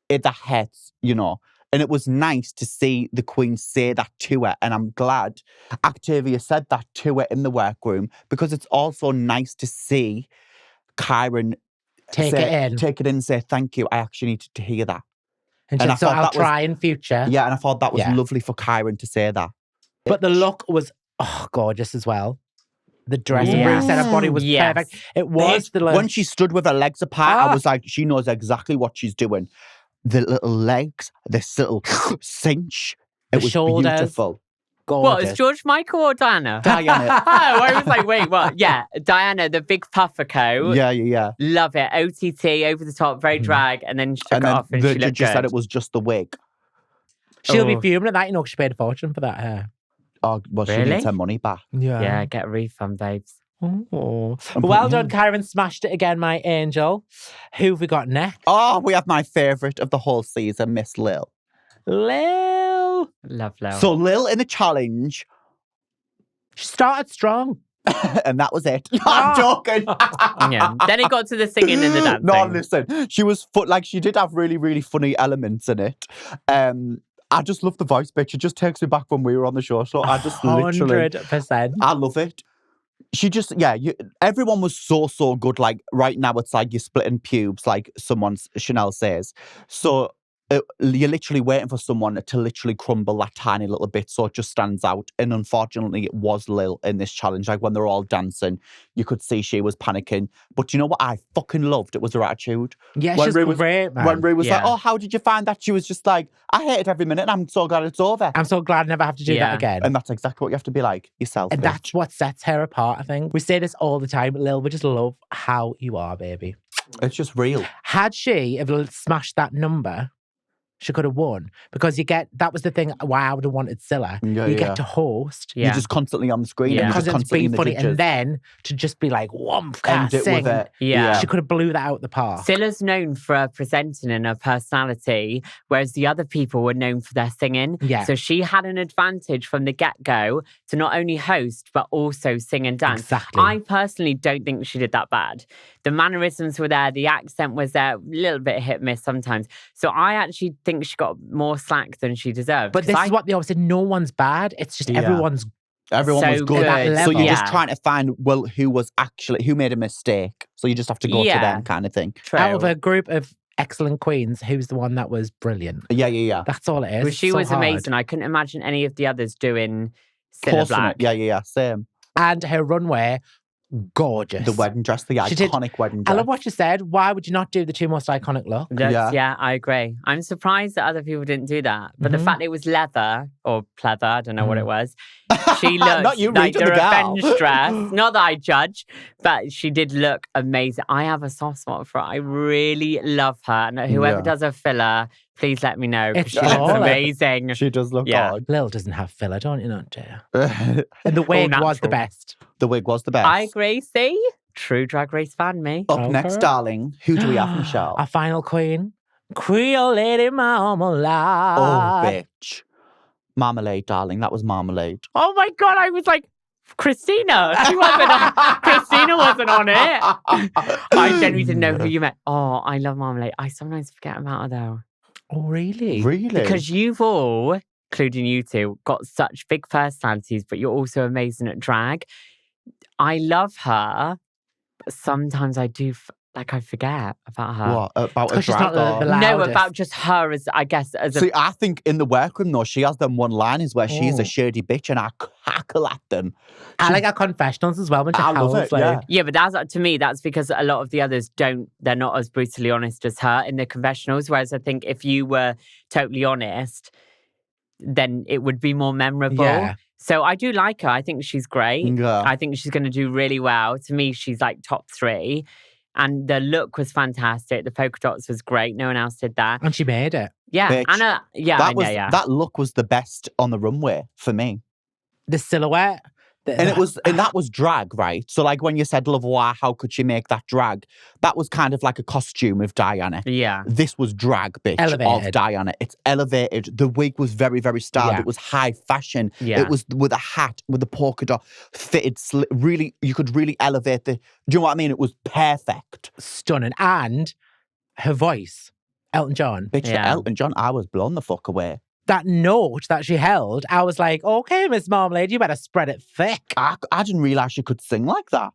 it. That hurts, you know. And it was nice to see the Queen say that to her. And I'm glad Octavia said that to her in the workroom because it's also nice to see Kieran Take it in. and say, thank you. I actually needed to hear that. And And I just, so thought I'll that was- try in future. Yeah, and I thought that was Yeah. lovely for Kieran to say that. But the look was gorgeous as well. The dress and Yes. said her body was Yes. perfect. It was the look. When she stood with her legs apart, I Ah. was like, she knows exactly what she's doing. The little legs, this little cinch. It The was shoulders. beautiful. What, gorgeous. is George Michael or Diana? Diana. I was like, wait, what? Yeah, Diana, the big puffer coat. Yeah. Love it. OTT, over the top, very Mhm. drag. And then she took And it then off and the she looked judge said good. it was just the wig. She'll be Oh. fuming at that, you know, 'cause she paid a fortune for that hair. Oh, well, she Really? needs her money back. Yeah, get a refund, babes. Oh. And Well put- done, Kieran. Smashed it again, my angel. Who have we got next? Oh, we have my favourite of the whole season, Miss Lil. Lil. Love Lil. So Lil in the challenge, She started strong. and that was it. I'm joking. yeah. Then it got to the singing and the dancing. No, listen. She was she did have really, really funny elements in it. I just love the voice, bitch. It just takes me back when we were on the show. So I just literally, 100%. I love it. She just, everyone was so good. Like right now, it's like you're splitting pubes, like Chanel says. So you're literally waiting for someone to literally crumble that tiny little bit so it just stands out. And unfortunately, it was Lil in this challenge. Like when they were all dancing, you could see she was panicking. But you know what I fucking loved? It was her attitude. Yeah, When she's Rue was- great, man. When Rue was like, Yeah. oh, how did you find that? She was just like, I hate it every minute and I'm so glad it's over. I'm so glad I never have to do Yeah. that again. And that's exactly what you have to be like yourself. And bitch. that's what sets her apart, I think. We say this all the time, Lil, we just love how you are, baby. It's just real. Had she have smashed that number, she could have won. Because that was the thing why I would have wanted Scylla. Yeah, you yeah. get to host. Yeah. You're just constantly on the screen Yeah. and you're Because just it's constantly been in the funny. judges. And then to just be like, whomp, End it sing. with it. Yeah. She could have blew that out the park. Scylla's known for her presenting and her personality, whereas the other people were known for their singing. Yeah. So she had an advantage from the get-go to not only host, but also sing and dance. Exactly. I personally don't think she did that bad. The mannerisms were there, the accent was there, a little bit hit miss sometimes. So I actually think she got more slack than she deserved. But 'Cause this is what they always said, no one's bad. It's just Yeah. everyone's Everyone So was good. good. So you're Yeah. just trying to find, well, who made a mistake. So you just have to go to Yeah. them kind of thing. True. out of a group of excellent queens, who's the one that was brilliant. Yeah. That's all it is. Well, she So was hard. amazing. I couldn't imagine any of the others doing Scylla Close enough. Black. Yeah. Same. And her runway, gorgeous. The wedding dress, the She did- iconic wedding I dress. love what you said. Why would you not do the two most iconic looks? Yeah, I agree. I'm surprised that other people didn't do that. But the Mhm. fact it was leather or pleather, I don't know what Mhm. it was. She looked Not you like the reading the gal. revenge dress. Not that I judge, but she did look amazing. I have a soft spot for her. I really love her. And whoever Yeah. does a filler, please let me know because It's she looks flawless. amazing. She does look Yeah. Lil doesn't have filler, don't you not, dear? good. And the wig was the natural. best. The wig was the best. I agree, see? True Drag Race fan, me. Up Okay. next, darling, who do we have, Michelle? Our final queen, Creole Lady Marmalade. Oh, bitch. Marmalade, darling. That was Marmalade. Oh my God, I was like, Christina. She wasn't on, Christina wasn't on it. I genuinely didn't know who you meant. Oh, I love Marmalade. I sometimes forget about her though. Oh, really? Really? Because you've all, including you two, got such big personalities, but you're also amazing at drag. I love her, but sometimes I do, I forget about her. What? About a Because she's not drag the or- No, loudest. about just her as, I guess, as a See, I think in the workroom, though, she has them one-liners where she's a Oh. shady bitch and I cackle at them. I like our confessionals as well when she I love howls, it, like, yeah. Yeah, but to me, that's because a lot of the others they're not as brutally honest as her in the confessionals. Whereas I think if you were totally honest, then it would be more memorable. Yeah. So I do like her. I think she's great. Yeah. I think she's going to do really well. To me, she's like top 3. And the look was fantastic. The polka dots was great. No one else did that. And she made it. Yeah. Bitch. Anna, yeah, I that know, was yeah. that look was the best on the runway for me. The silhouette. And that was drag, right? So like when you said Luvoir, how could she make that drag? That was kind of like a costume of Diana. Yeah. This was drag, bitch, of Elevated. Diana. It's elevated. The wig was very, very styled. Yeah. It was high fashion. Yeah. It was with a hat, with the polka dot, fitted, really, you could really elevate the, do you know what I mean? It was perfect. Stunning. And her voice, Elton John. Bitch, Yeah. the Elton John, I was blown the fuck away. That note that she held, I was like, okay, Miss Marmalade, you better spread it thick. I didn't realise she could sing like that.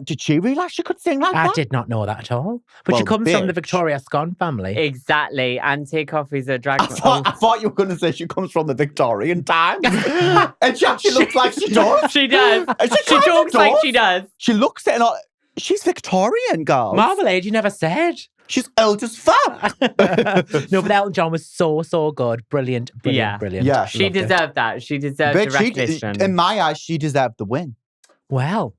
Did she realise she could sing like I that? did not know that at all. But she Well, comes from the bitch. Victoria Scone family. Exactly. Auntie Coffee's a drag. I thought you were going to say she comes from the Victorian times. And she actually looks like she does. She does. And She kinda talks like does. she does. She looks it and all. She's Victorian, girl. Marmalade, you never said. She's old as fuck. No, but Elton John was so good. Brilliant. Yeah. Brilliant. Yeah. She Loved it. deserved that. She deserved But the recognition. in my eyes, she deserved the win. Well,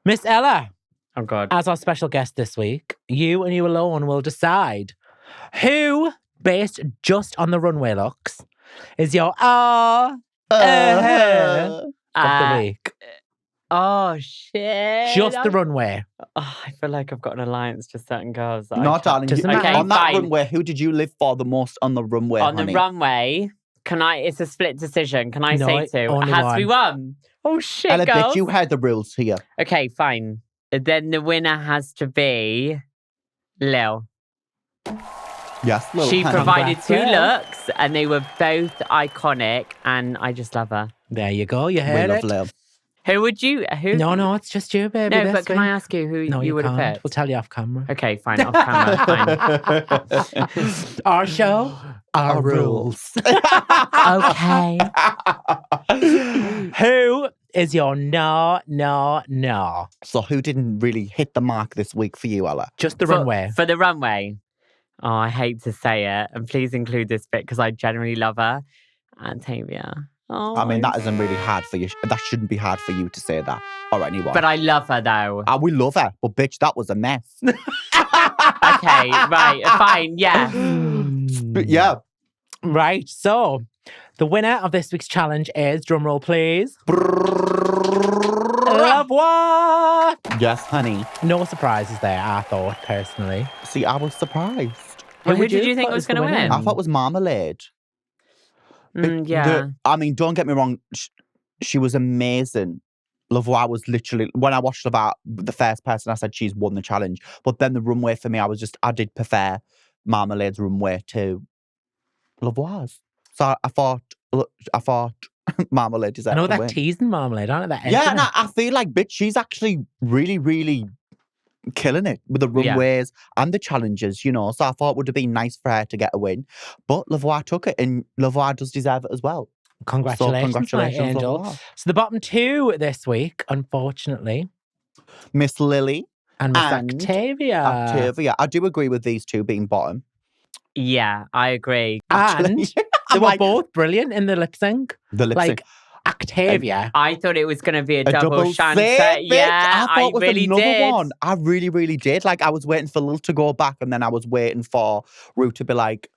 Miss Ella, Oh, God. as our special guest this week, you and you alone will decide who, based just on the runway looks, is your of the week. Oh, shit. Just the runway. Oh, I feel like I've got an alliance to certain girls. That I No, can't- darling. Doesn't you- matter. on that Fine. runway, who did you live for the most on the runway, On honey? the runway, it's a split decision. Can I No, say two? It only has to be one. one. Oh, shit, Ella, girls. bitch, you heard the rules here. Okay, fine. Then the winner has to be Lil. Yes, Lil She Hannah. provided two Lil. looks and they were both iconic and I just love her. There you go. You We heard love it. Lil. Who would you? Who? No, it's just you, baby. No, this but can I week. ask you who No, you would have can't. picked? We'll tell you off camera. Okay, fine. Off camera, fine. Our show, our rules. Okay. Who is your no? So who didn't really hit the mark this week for you, Ella? Just the runway. For the runway. Oh, I hate to say it. And please include this bit because I genuinely love her. Octavia. Oh, I mean, that isn't really hard for you. That shouldn't be hard for you to say that or anyone. But I love her though. We love her, but bitch, that was a mess. Okay, right, fine, yeah. But yeah. Right, so the winner of this week's challenge is, drumroll please, Luvoir. Yes, honey. No surprises there, I thought, personally. See, I was surprised. Well, who would did you think put was as the going to winner? win? I thought it was Marmalade. Yeah. I mean, don't get me wrong. She was amazing. Luvoir was literally, when I watched Luvoir, the first person I said she's won the challenge. But then the runway for me, I did prefer Marmalade's runway to Luvoir's. So I thought Marmalade deserved I know to they're win. teasing Marmalade, aren't they? Yeah, and I feel like, bitch, she's actually really, really killing it with the runways and the challenges, you know. So I thought it would have been nice for her to get a win. But Luvoir took it, and Luvoir does deserve it as well. Congratulations, So congratulations, my angel. Luvoir. So the bottom two this week, unfortunately, Miss Lily and Miss and Octavia. Octavia. I do agree with these two being bottom. Yeah, I agree. And they I'm were like, both brilliant in the lip sync. the lip sync. Like, Octavia. I thought it was going to be a double save, chance. bitch. Yeah, I thought it was really another did. one. I really, really did. Like, I was waiting for Lil to go back, and then I was waiting for Rue to be like,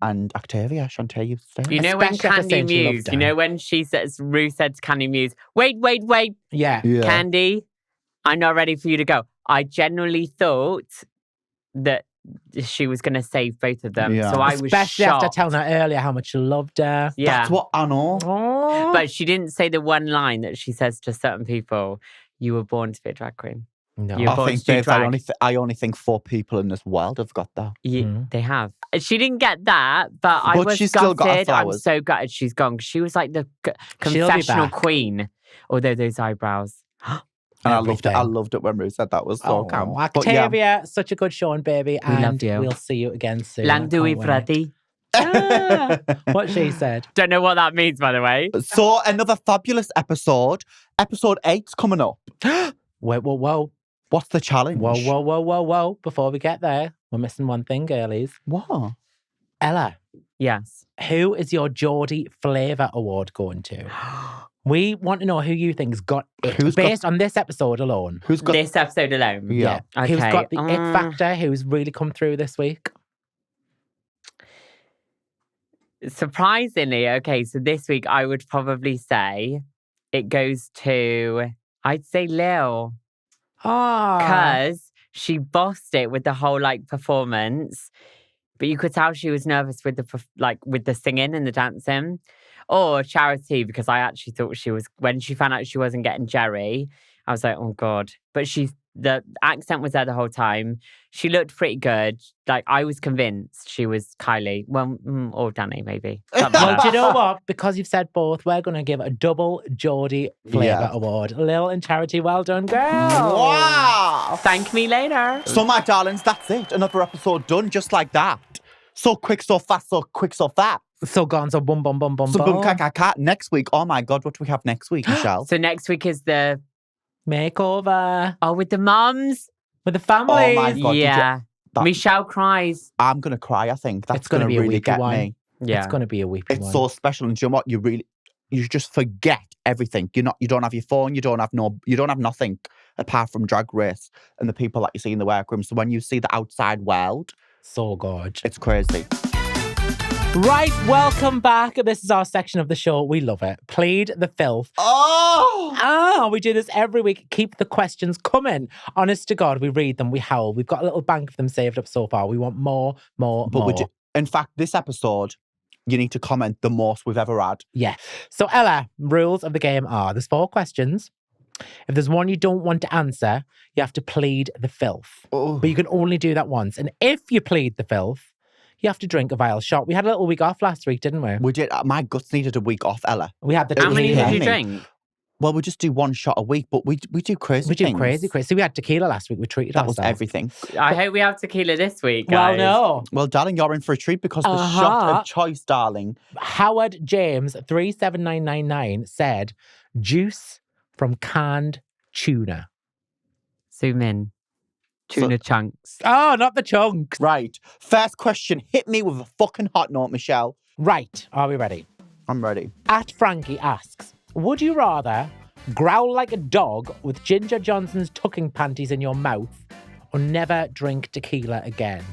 and Octavia, Shantae, you stay. You know when Especially after Candy saying she loved Muse, her. you know when Rue said to Candy Muse, wait, Yeah. Candy, I'm not ready for you to go. I genuinely thought that she was going to save both of them. Yeah. So I was Especially shocked. after telling her earlier how much she loved her. Yeah. That's what I know. Oh. But she didn't say the one line that she says to certain people, you were born to be a drag queen. No. You're I born think, to do babes, I drag. only think 4 people in this world have got that. Mhm. They have. She didn't get that, but I But was she's still got her gutted. I'm flowers. so gutted she's gone. 'Cause she was like the She'll be confessional back. queen. Although those eyebrows. And I loved Everything. it when Rue said that was so Oh, calm. But yeah. Octavia, such a good showing, baby. We love And you. we'll see you again soon. I Landui can't wait. Freddy. Ah, what she said. Don't know what that means, by the way. So another fabulous episode. Episode 8's coming up. Whoa. What's the challenge? Whoa. Before we get there, we're missing one thing, girlies. What? Ella, Yes. who is your Geordie Flavour Award going to? We want to know who you think's got it, Who's got- based on this episode alone. Who's got This episode alone. Yeah. Who's Okay, got the it factor? Who's really come through this week? Surprisingly, okay, so this week I would probably say it goes to, I'd say Lil. Ah, Because she bossed it with the whole like performance. But you could tell she was nervous with with the singing and the dancing. Or Charity, because I actually thought she was, when she found out she wasn't getting Jerry, I was like, oh God. But the accent was there the whole time. She looked pretty good. Like, I was convinced she was Kylie. Well, or Danny, maybe. Something well, like do you that. know what? Because you've said both, we're going to give a double Geordie Flavour Yeah. Award. Lil and Charity, well done, girl. Wow! Thank me later. So my darlings, that's it. Another episode done just like that. So quick, so fast, so quick, so fast. So gone, so boom. So boom, cat. Next week, oh my God, what do we have next week, Michelle? So next week is the, Makeover with the mums. with the families. Oh my God, did you- Yeah. that- Michelle cries. I'm going to cry, I think. That's It's gonna going be to a really weepy get one. me. Yeah. It's going to be a weepy It's one. so special. And do you know what? You just forget everything. You don't have your phone. You don't have nothing apart from Drag Race and the people that you see in the workroom. So when you see the outside world, So gorgeous. it's crazy. Right, welcome back. This is our section of the show. We love it. Plead the filth. Oh! We do this every week. Keep the questions coming. Honest to God, we read them, we howl. We've got a little bank of them saved up so far. We want more. But in fact, this episode, you need to comment the most we've ever had. Yeah. So Ella, rules of the game are, there's 4 questions. If there's one you don't want to answer, you have to plead the filth. Oh. But you can only do that once. And if you plead the filth, you have to drink a vile shot. We had a little week off last week, didn't we? We did. My guts needed a week off, Ella. We had the It How was many hitting did you me. drink? Well, we just do one shot a week, but we do crazy We do things. crazy. So we had tequila last week. We treated That was ourselves. everything. I hope we have tequila this week, Well, guys. no. Well, darling, you're in for a treat because the shot Uh-huh. of choice, darling. Howard James 37999 said, juice from canned tuna. Zoom in. Tuna chunks. Oh, not the chunks. Right. First question. Hit me with a fucking hot note, Michelle. Right. Are we ready? I'm ready. At Frankie asks, would you rather growl like a dog with Ginger Johnson's tucking panties in your mouth or never drink tequila again?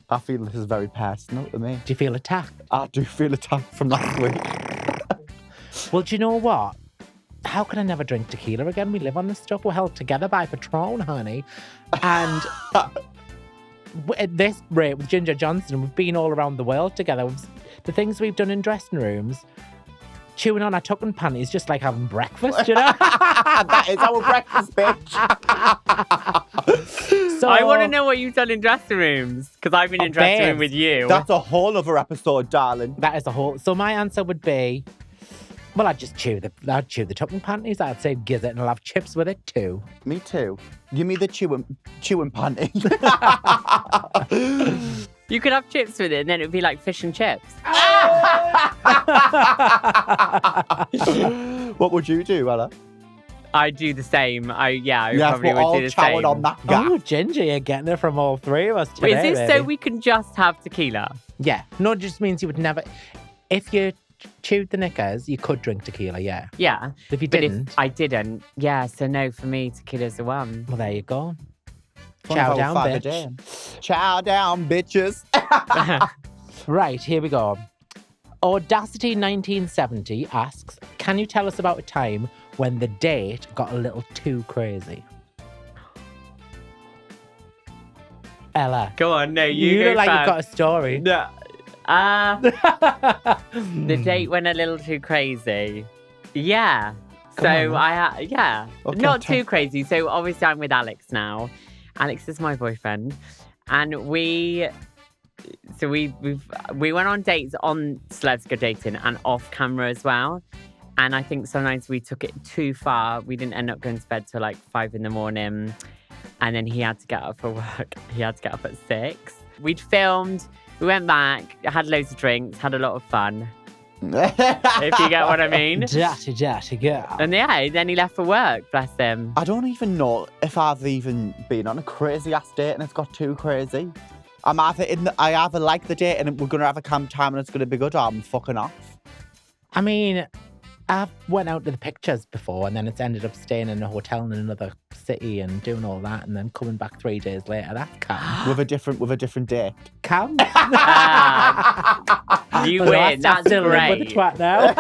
I feel this is very personal to me. Do you feel attacked? I do feel attacked from last week. Well, do you know what? How can I never drink tequila again? We live on this stuff. We're held together by Patron, honey. And at this rate with Ginger Johnson, we've been all around the world together. The things we've done in dressing rooms, chewing on our tucking panties, just like having breakfast, you know? That is our breakfast, bitch. So, I want to know what you've done in dressing rooms because I've been in dressing room babes. with you. That's a whole other episode, darling. That is the whole. So my answer would be, well, I'd chew the tucking panties. I'd say giz it and I'll have chips with it too. Me too. Give me the chewing panty. You could have chips with it and then it would be like fish and chips. What would you do, Ella? I do the same. I Yes, probably we're all would do the chowing same. on that gap. Oh, Ginger, you're getting it from all three of us Wait, today. is this baby. so we can just have tequila? Yeah. No, it just means you would never. If you chewed the knickers, you could drink tequila, yeah. Yeah. If you But didn't, if I didn't, yeah, so no, for me, tequila's the one. well, there you go. Funny Chow how down, far the bitch. day. Chow down, bitches. Right, here we go. Audacity 1970 asks, can you tell us about a time when the date got a little too crazy? Ella. Go on, no, you go look like first. you've got a story. No. The date went a little too crazy. Yeah. Come on, Yeah. Okay, Not too crazy. So obviously I'm with Alex now. Alex is my boyfriend. And we went on dates on Celebs Go Dating and off camera as well. And I think sometimes we took it too far. We didn't end up going to bed till like 5 a.m. And then he had to get up for work. He had to get up at 6. We'd filmed, we went back, had loads of drinks, had a lot of fun. If you get what I mean. Dirty girl. And yeah, then he left for work, bless him. I don't even know if I've even been on a crazy ass date and it's got too crazy. I either like the date and we're gonna have a camp time and it's gonna be good, or I'm fucking off. I mean, I've went out to the pictures before and then it's ended up staying in a hotel in another city and doing all that and then coming back 3 days later. That's calm. with a different date. Calm. You Although I win, that's still live with the great. twat now.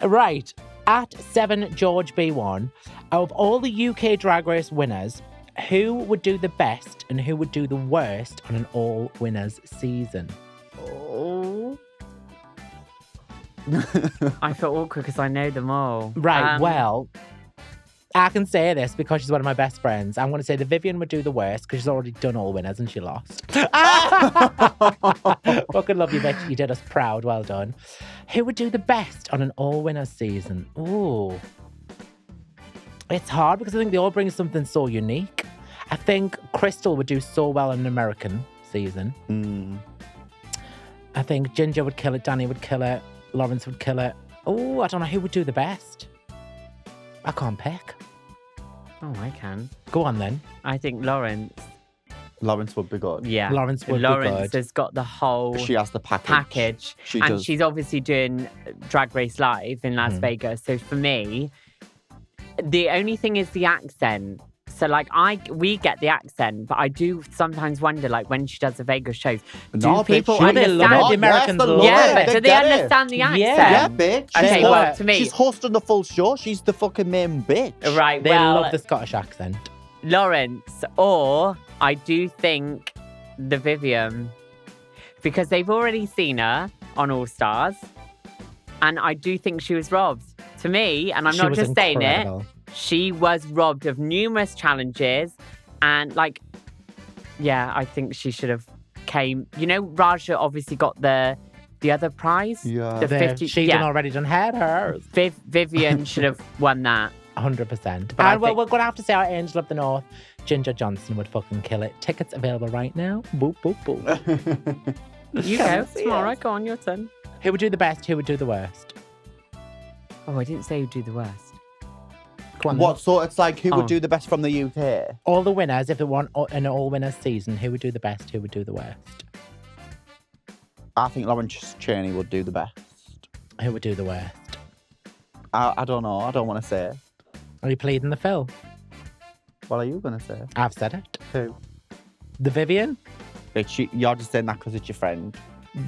Right. At 7 George B1, out of all the UK Drag Race winners, who would do the best and who would do the worst on an all winners season? Oh. I feel awkward because I know them all. Right, well, I can say this because she's one of my best friends. I'm going to say that Vivian would do the worst because she's already done all winners and she lost. Fucking love you, bitch. You did us proud. Well done. Who would do the best on an all winners season? Ooh. It's hard because I think they all bring something so unique. I think Crystal would do so well in an American season. I think Ginger would kill it, Danny would kill it, Lawrence would kill it. Oh, I don't know who would do the best. I can't pick. Oh, I can. Go on then. I think Lawrence. Lawrence would be good. Yeah. Lawrence would be Lawrence good. has got the whole She has the package. package. She and does. she's obviously doing Drag Race Live in Las Vegas. So for me, the only thing is the accent. So like we get the accent, but I do sometimes wonder like when she does the Vegas shows, No, do people bitch, they love understand? it. The Americans yes, they love love Yeah, it. but do they get it. understand the accent? Yeah, bitch. Okay, She's well, hosting- to me- she's hosting the full show. She's the fucking main bitch. Right, They well, love the Scottish accent. Lawrence, or I do think the Vivian, because they've already seen her on All Stars, and I do think she was robbed. To me, and I'm She not was just saying it, incredible. she was robbed of numerous challenges, and like, yeah, I think she should have came. You know, Raja obviously got the the other prize. Yeah. The 50. She's already done hers. Vivian should have won that. 100%. But I And well, think- we're going to have to say our Angel of the North, Ginger Johnson, would fucking kill it. Tickets available right now. Boop, boop, boop. You go tomorrow. Go on, your turn. Who would do the best? Who would do the worst? Oh, I didn't say who'd do the worst. Go on then. What sort? It's like who Oh. would do the best from the UK? All the winners, if they want an all-winners season, who would do the best? Who would do the worst? I think Lawrence Chaney would do the best. Who would do the worst? I don't know. I don't want to say. Are you pleading the Phil? What are you going to say? I've said it. Who? The Vivian? You're just saying that because it's your friend.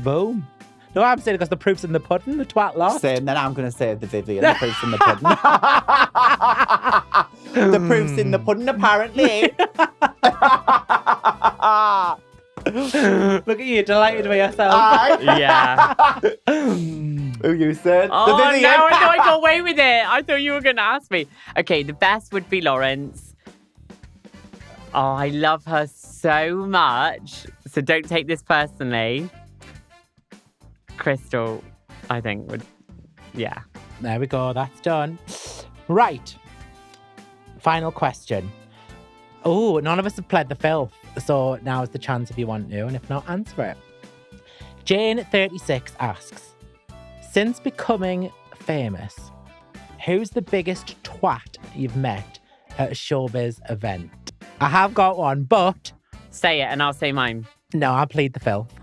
Boom. No, I'm saying it because the proof's in the pudding. The twat lost. Saying then I'm going to say the Vivian. The proof's in the pudding. The proof's in the pudding, apparently. Look at you, delighted with yourself. Yeah. Who you said? Oh, the Vivian. no, I thought I got away with it. I thought you were going to ask me. Okay, the best would be Lawrence. Oh, I love her so much. So don't take this personally. Crystal, I think, would, yeah. There we go, that's done. Right. Final question. Oh, none of us have pled the filth. So now is the chance if you want to, and if not, answer it. Jane36 asks, since becoming famous, who's the biggest twat you've met at a showbiz event? I have got one, but Say it and I'll say mine. no, I plead the filth.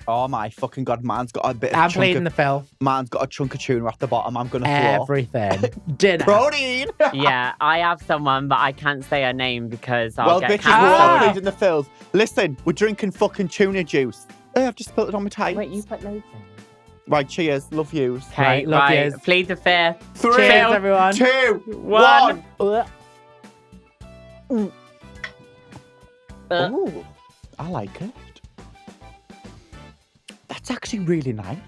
Oh my fucking God, man's got a bit I'm of chunk pleading of, the filth. man's got a chunk of tuna at the bottom. I'm going to throw. Everything. Dinner. Protein! Yeah, I have someone, but I can't say her name because I'll Well, get bitches, we're all cancelled. cancelled. pleading the fills. Listen, we're drinking fucking tuna juice. Hey, I've just spilled it on my tie. Wait, you put loads in? Right, cheers. Love yous. Okay, Right, love right. yous. Plead the fifth. 3, Cheers, everyone. 2, One. 1. Ugh. Ooh, I like it. That's actually really nice.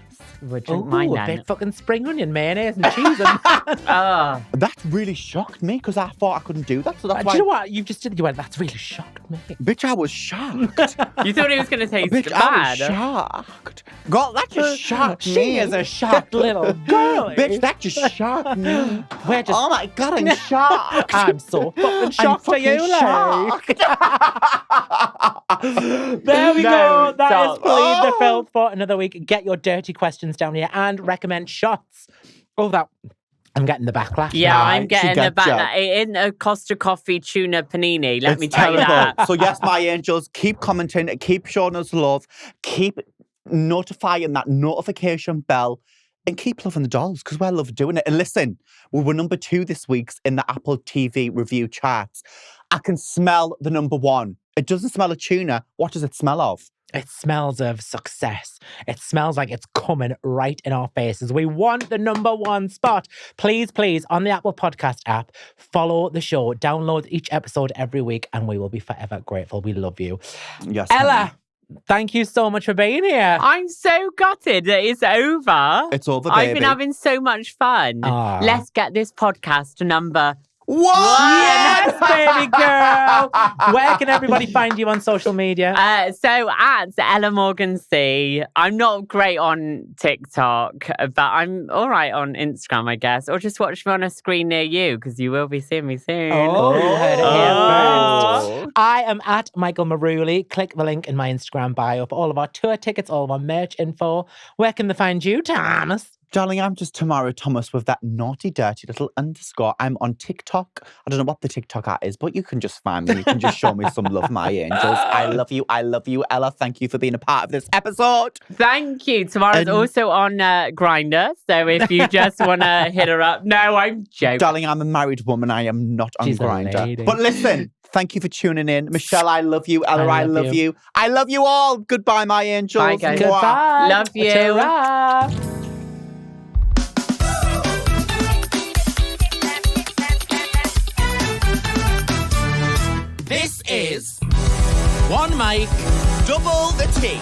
We'll drink mine Ooh, a then. big fucking spring onion, mayonnaise and cheese. And Oh, That really shocked me because I thought I couldn't do that. So that's do why, you know what? You just did. You went, that's really shocked me. bitch, I was shocked. you thought it was going to taste Bitch, I bad. was shocked. God, that just shocked me. She is a shocked little girl. Bitch, that just shocked me. We're just. Oh my God, I'm shocked. I'm so fucking shocked for you, like. There we go. That is stop. Plead the Oh. Filth for another week. Get your dirty questions down here and recommend shots. Oh, that. I'm getting the backlash. Yeah, now. I'm She getting the gets back. ya. In a Costa Coffee tuna panini. Let It's me tell you terrible. that. So yes, my angels, keep commenting, keep showing us love, keep notifying that notification bell, and keep loving the dolls because we love doing it. And listen, we were number 2 this week in the Apple TV review charts. I can smell the number 1. It doesn't smell of tuna. What does it smell of? It smells of success. It smells like it's coming right in our faces. We want the number 1 spot. Please, please, on the Apple Podcast app, follow the show, download each episode every week, and we will be forever grateful. We love you. Yes, Ella, thank you so much for being here. I'm so gutted that it's over. it's over, baby. I've been having so much fun. Aw. Let's get this podcast to number. What? Yes, baby girl. Where can everybody find you on social media? So at Ella Morgan C. I'm not great on TikTok, but I'm all right on Instagram, I guess. Or just watch me on a screen near you because you will be seeing me soon. Oh, you heard it here Oh. first. I am at Michael Maruli. Click the link in my Instagram bio for all of our tour tickets, all of our merch info. Where can they find you, Thomas? Darling, I'm just Tamara Thomas with that naughty, dirty little underscore. I'm on TikTok. I don't know what the TikTok at is, but you can just find me. You can just show me some love, my angels. I love you. I love you, Ella. Thank you for being a part of this episode. Thank you. Tamara's And- also on Grindr. So if you just want to hit her up. No, I'm joking. Darling, I'm a married woman. I am not on She's a Grindr. lady. But listen, thank you for tuning in. Michelle, I love you. Ella, I love you. I love you all. Goodbye, my angels. Bye, guys. Mwah. Goodbye. Love you. Ta-ra. This is One Mic, Double the tea.